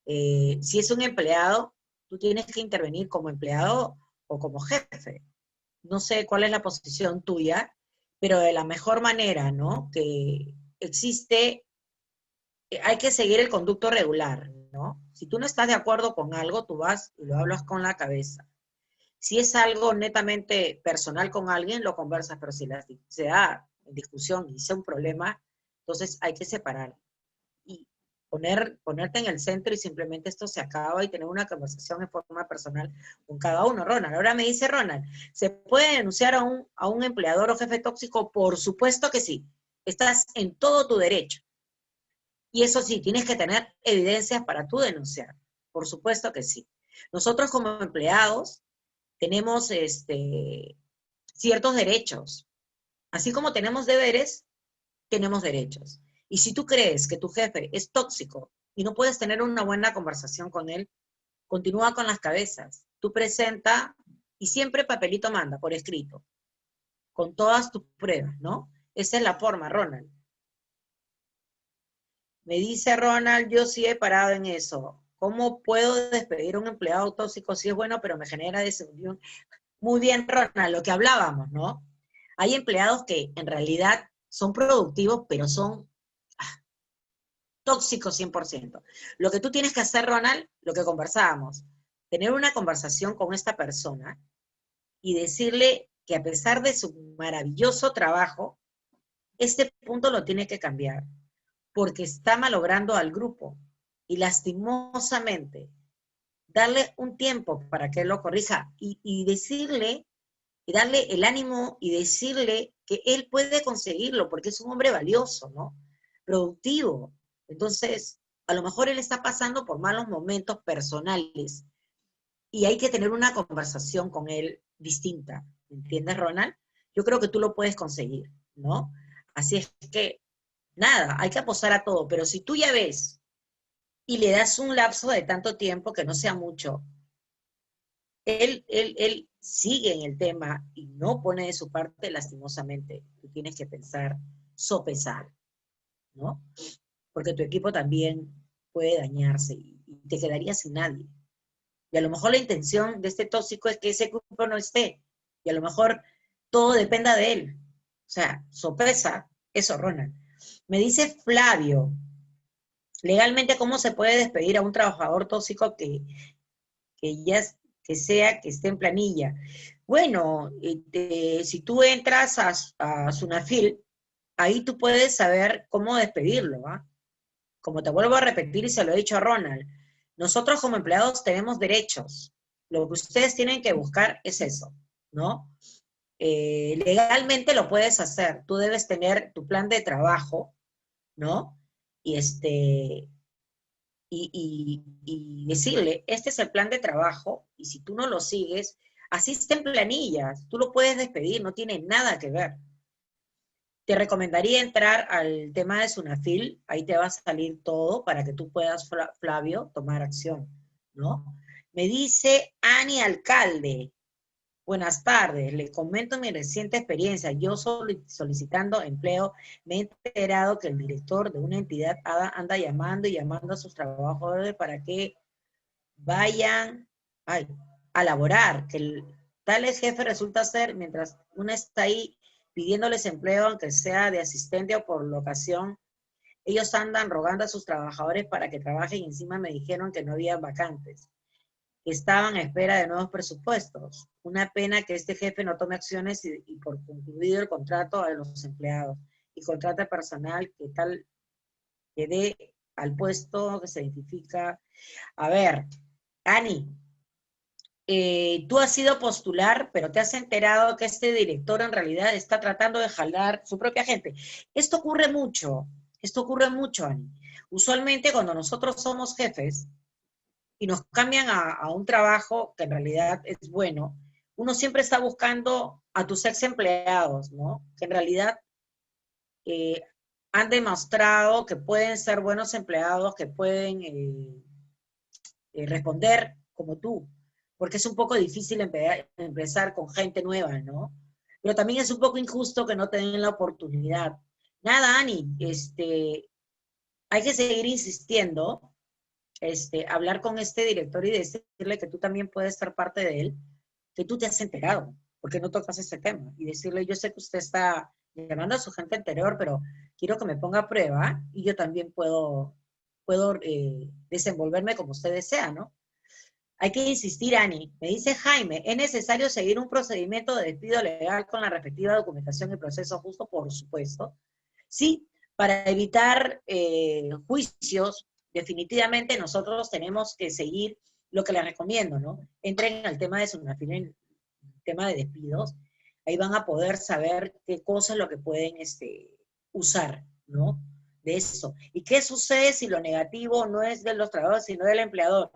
si es un empleado, tú tienes que intervenir como empleado o como jefe. No sé cuál es la posición tuya, pero de la mejor manera, ¿no? Que existe, hay que seguir el conducto regular, ¿no? Si tú no estás de acuerdo con algo, tú vas y lo hablas con la cabeza. Si es algo netamente personal con alguien, lo conversas, pero si se da en discusión y sea un problema, entonces hay que separar y ponerte en el centro y simplemente esto se acaba y tener una conversación en forma personal con cada uno. Ronald, ahora me dice Ronald, ¿se puede denunciar a un empleador o jefe tóxico? Por supuesto que sí. Estás en todo tu derecho. Y eso sí, tienes que tener evidencias para tú denunciar. Por supuesto que sí. Nosotros como empleados tenemos ciertos derechos. Así como tenemos deberes, tenemos derechos. Y si tú crees que tu jefe es tóxico y no puedes tener una buena conversación con él, continúa con las cabezas. Tú presenta y siempre papelito manda por escrito, con todas tus pruebas, ¿no? Esa es la forma, Ronald. Me dice Ronald, yo sí he parado en eso. ¿Cómo puedo despedir a un empleado tóxico? Sí es bueno, pero me genera desunión. Muy bien, Ronald, lo que hablábamos, ¿no? Hay empleados que en realidad son productivos, pero son tóxicos 100%. Lo que tú tienes que hacer, Ronald, lo que conversábamos, tener una conversación con esta persona y decirle que a pesar de su maravilloso trabajo, este punto lo tiene que cambiar, porque está malogrando al grupo. Y lastimosamente, darle un tiempo para que él lo corrija y decirle, y darle el ánimo y decirle que él puede conseguirlo, porque es un hombre valioso, ¿no? Productivo. Entonces, a lo mejor él está pasando por malos momentos personales y hay que tener una conversación con él distinta. ¿Entiendes, Ronald? Yo creo que tú lo puedes conseguir, ¿no? Así es que, nada, hay que apostar a todo, pero si tú ya ves y le das un lapso de tanto tiempo, que no sea mucho, él sigue en el tema y no pone de su parte, lastimosamente, tú tienes que pensar, sopesar, ¿no? Porque tu equipo también puede dañarse y te quedarías sin nadie. Y a lo mejor la intención de este tóxico es que ese equipo no esté, y a lo mejor todo dependa de él. O sea, sopesa eso, Ronald. Me dice Flavio, legalmente, ¿cómo se puede despedir a un trabajador tóxico que ya que sea que esté en planilla? Bueno, si tú entras a Sunafil, ahí tú puedes saber cómo despedirlo, ¿ah? Como te vuelvo a repetir y se lo he dicho a Ronald, nosotros como empleados tenemos derechos. Lo que ustedes tienen que buscar es eso, ¿no? Legalmente lo puedes hacer. Tú debes tener tu plan de trabajo, ¿no? Y y decirle, este es el plan de trabajo, y si tú no lo sigues, así está en planillas, tú lo puedes despedir, no tiene nada que ver. Te recomendaría entrar al tema de Sunafil, ahí te va a salir todo para que tú puedas, Flavio, tomar acción, ¿no? Me dice Ani Alcalde, Buenas tardes, le comento mi reciente experiencia. Yo solicitando empleo me he enterado que el director de una entidad anda llamando y llamando a sus trabajadores para que vayan ay, a laborar, que tal jefe resulta ser, mientras uno está ahí pidiéndoles empleo, aunque sea de asistente o por locación, ellos andan rogando a sus trabajadores para que trabajen y encima me dijeron que no había vacantes, que estaban a espera de nuevos presupuestos. Una pena que este jefe no tome acciones y por concluido el contrato a los empleados y contrate personal que tal que dé al puesto que se identifica. A ver, Ani, tú has ido postular, pero te has enterado que este director en realidad está tratando de jalar su propia gente. Esto ocurre mucho, Ani. Usualmente cuando nosotros somos jefes y nos cambian a un trabajo que en realidad es bueno, uno siempre está buscando a tus ex empleados, ¿no? Que en realidad eh, han demostrado que pueden ser buenos empleados, que pueden responder como tú, porque es un poco difícil empezar con gente nueva, ¿no? Pero también es un poco injusto que no te den la oportunidad. Nada, Ani, hay que seguir insistiendo, hablar con este director y decirle que tú también puedes ser parte de él, que tú te has enterado, porque no tocas ese tema, y decirle, yo sé que usted está llamando a su gente anterior, pero quiero que me ponga a prueba y yo también puedo desenvolverme como usted desea, ¿no? Hay que insistir, Ani. Me dice Jaime, ¿es necesario seguir un procedimiento de despido legal con la respectiva documentación y proceso justo? Por supuesto. Sí, para evitar juicios, definitivamente nosotros tenemos que seguir lo que les recomiendo, ¿no? Entren al tema de Sunafil, en el tema de despidos, ahí van a poder saber qué cosa es lo que pueden usar, ¿no? De eso. ¿Y qué sucede si lo negativo no es de los trabajadores, sino del empleador?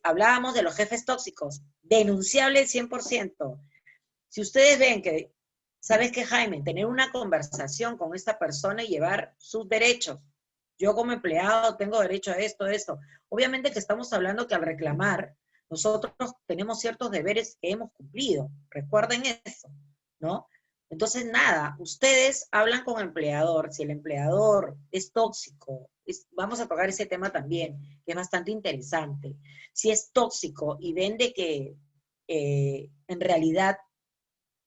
Hablábamos de los jefes tóxicos, denunciable el 100%. Si ustedes ven que, ¿sabes qué, Jaime? Tener una conversación con esta persona y llevar sus derechos. Yo como empleado tengo derecho a esto. Obviamente que estamos hablando que al reclamar, nosotros tenemos ciertos deberes que hemos cumplido. Recuerden eso, ¿no? Entonces, nada, ustedes hablan con el empleador. Si el empleador es tóxico, vamos a tocar ese tema también, que es bastante interesante. Si es tóxico y ven de que en realidad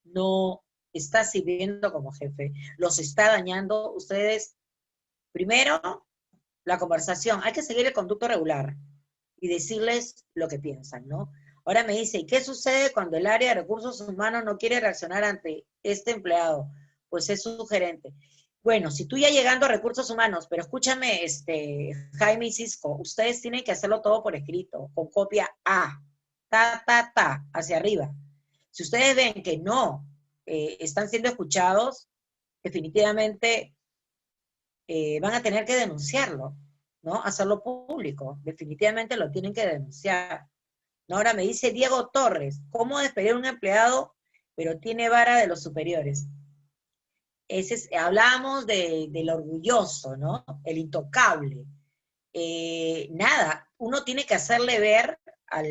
no está sirviendo como jefe, los está dañando, ustedes, primero, la conversación, hay que seguir el conducto regular y decirles lo que piensan, ¿no? Ahora me dice, ¿y qué sucede cuando el área de recursos humanos no quiere reaccionar ante este empleado? Pues es su gerente. Bueno, si tú ya llegando a recursos humanos, pero escúchame, Jaime y Cisco, ustedes tienen que hacerlo todo por escrito, con copia A, hacia arriba. Si ustedes ven que no están siendo escuchados, definitivamente van a tener que denunciarlo, ¿no? Hacerlo público. Definitivamente lo tienen que denunciar. ¿No? Ahora me dice Diego Torres, ¿cómo despedir a un empleado pero tiene vara de los superiores? Hablábamos del orgulloso, ¿no? El intocable. Nada, uno tiene que hacerle ver al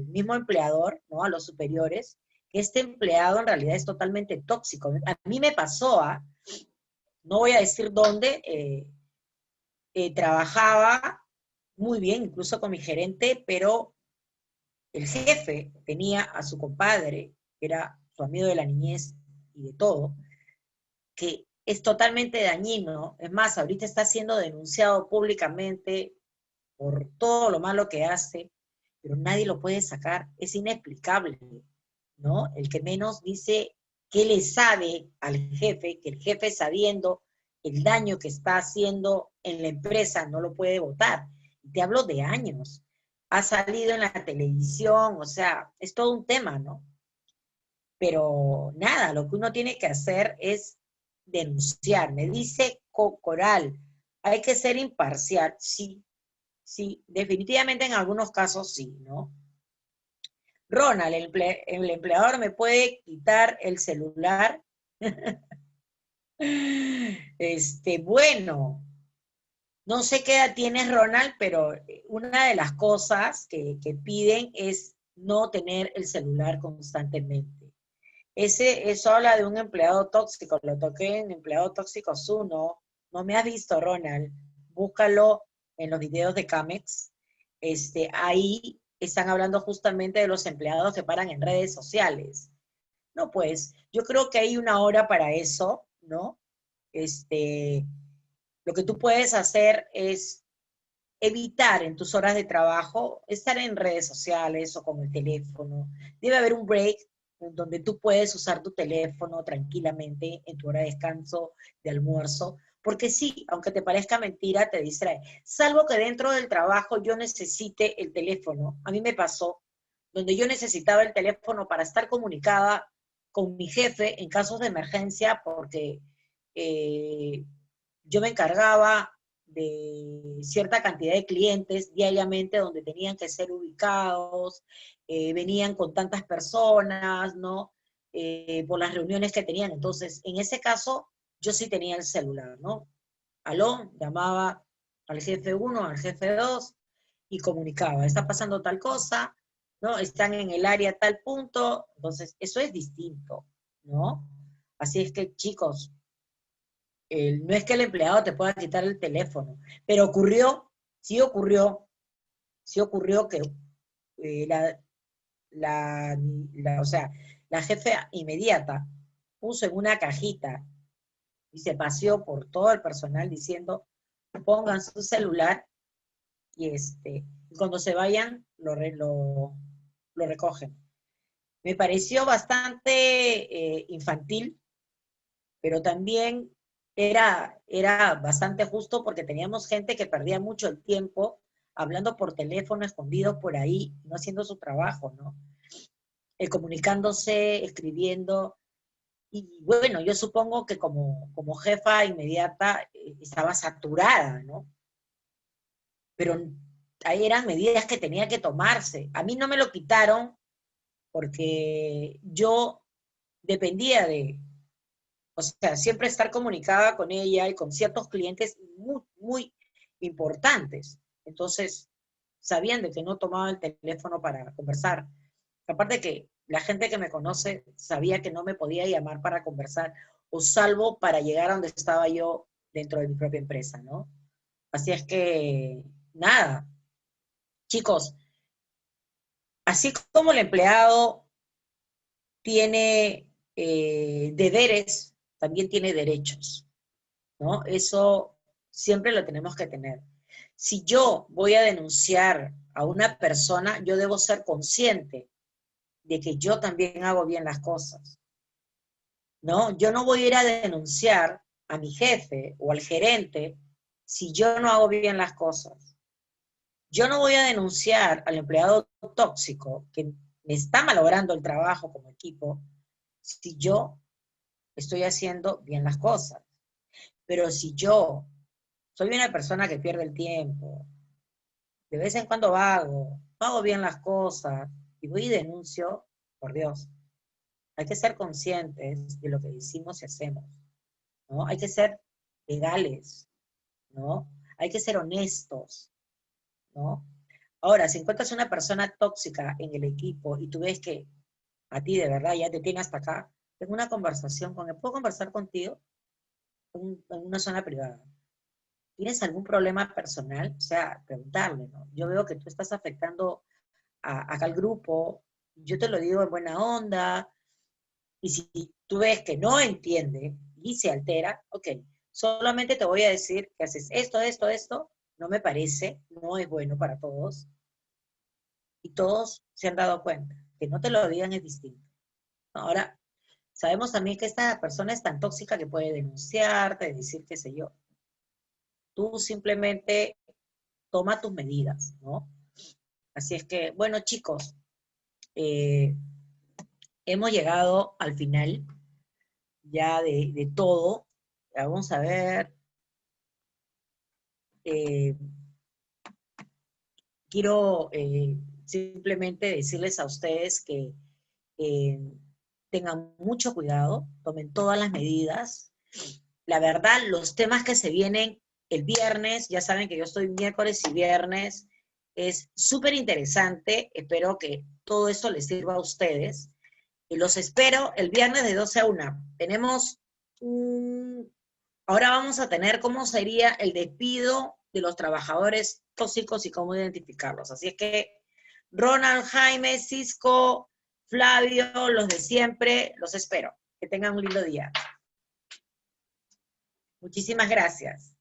mismo empleador, ¿no? A los superiores, que este empleado en realidad es totalmente tóxico. A mí me pasó, no voy a decir dónde, trabajaba muy bien, incluso con mi gerente, pero el jefe tenía a su compadre, que era su amigo de la niñez y de todo, que es totalmente dañino. Es más, ahorita está siendo denunciado públicamente por todo lo malo que hace, pero nadie lo puede sacar. Es inexplicable, ¿no? El que menos dice que le sabe al jefe, que el jefe sabiendo el daño que está haciendo en la empresa no lo puede votar. Te hablo de años. Ha salido en la televisión, o sea, es todo un tema, ¿no? Pero nada, lo que uno tiene que hacer es denunciar. Me dice Coral, hay que ser imparcial. Sí, sí, definitivamente en algunos casos sí, ¿no? Ronald, el empleador me puede quitar el celular. Bueno, no sé qué edad tienes, Ronald, pero una de las cosas que piden es no tener el celular constantemente. Eso habla de un empleado tóxico, lo toqué en Empleado Tóxicos 1, no me has visto, Ronald, búscalo en los videos de Camex, ahí están hablando justamente de los empleados que paran en redes sociales. No, pues, yo creo que hay una hora para eso, ¿no? Este, lo que tú puedes hacer es evitar en tus horas de trabajo estar en redes sociales o con el teléfono. Debe haber un break en donde tú puedes usar tu teléfono tranquilamente en tu hora de descanso, de almuerzo, porque sí, aunque te parezca mentira, te distrae. Salvo que dentro del trabajo yo necesite el teléfono. A mí me pasó, donde yo necesitaba el teléfono para estar comunicada con mi jefe en casos de emergencia, porque eh, yo me encargaba de cierta cantidad de clientes diariamente donde tenían que ser ubicados, venían con tantas personas, ¿no? Por las reuniones que tenían. Entonces, en ese caso, yo sí tenía el celular, ¿no? Aló, llamaba al jefe 1, al jefe 2 y comunicaba, está pasando tal cosa, ¿no? Están en el área tal punto, entonces eso es distinto, ¿no? Así es que, chicos, no es que el empleado te pueda quitar el teléfono, pero sí ocurrió, sí ocurrió que eh, la, o sea, la jefe inmediata puso en una cajita y se paseó por todo el personal diciendo, pongan su celular y cuando se vayan lo recogen. Me pareció bastante infantil, pero también era bastante justo porque teníamos gente que perdía mucho el tiempo hablando por teléfono, escondidos por ahí, no haciendo su trabajo, ¿no? Comunicándose, escribiendo. Y bueno, yo supongo que como jefa inmediata estaba saturada, ¿no? Pero ahí eran medidas que tenía que tomarse. A mí no me lo quitaron porque yo dependía o sea, siempre estar comunicada con ella y con ciertos clientes muy, muy importantes. Entonces, sabían de que no tomaba el teléfono para conversar. Aparte que la gente que me conoce sabía que no me podía llamar para conversar, o salvo para llegar a donde estaba yo dentro de mi propia empresa, ¿no? Así es que, nada, chicos, así como el empleado tiene deberes, también tiene derechos, ¿no? Eso siempre lo tenemos que tener. Si yo voy a denunciar a una persona, yo debo ser consciente de que yo también hago bien las cosas, ¿no? Yo no voy a ir a denunciar a mi jefe o al gerente si yo no hago bien las cosas. Yo no voy a denunciar al empleado tóxico que me está malogrando el trabajo como equipo si yo estoy haciendo bien las cosas. Pero si yo soy una persona que pierde el tiempo, de vez en cuando vago, no hago bien las cosas y voy y denuncio, por Dios, hay que ser conscientes de lo que decimos y hacemos, ¿no? Hay que ser legales, ¿no? Hay que ser honestos, ¿no? Ahora, si encuentras una persona tóxica en el equipo y tú ves que a ti de verdad ya te tiene hasta acá, tengo una conversación con él. ¿Puedo conversar contigo en una zona privada? ¿Tienes algún problema personal? O sea, preguntarle, ¿no? Yo veo que tú estás afectando acá al grupo, yo te lo digo en buena onda, y si tú ves que no entiende y se altera, ok, solamente te voy a decir que haces esto, esto, esto, no me parece, no es bueno para todos, y todos se han dado cuenta. Que no te lo digan es distinto. Ahora, sabemos también que esta persona es tan tóxica que puede denunciarte, decir qué sé yo. Tú simplemente toma tus medidas, ¿no? Así es que, bueno, chicos, eh, hemos llegado al final ya de todo. Vamos a ver. Eh, quiero simplemente decirles a ustedes que eh, tengan mucho cuidado, tomen todas las medidas. La verdad, los temas que se vienen el viernes, ya saben que yo estoy miércoles y viernes, es súper interesante. Espero que todo esto les sirva a ustedes. Y los espero el viernes de 12 a 1. Tenemos ahora vamos a tener cómo sería el despido de los trabajadores tóxicos y cómo identificarlos. Así es que Ronald, Jaime, Cisco, Flavio, los de siempre, los espero. Que tengan un lindo día. Muchísimas gracias.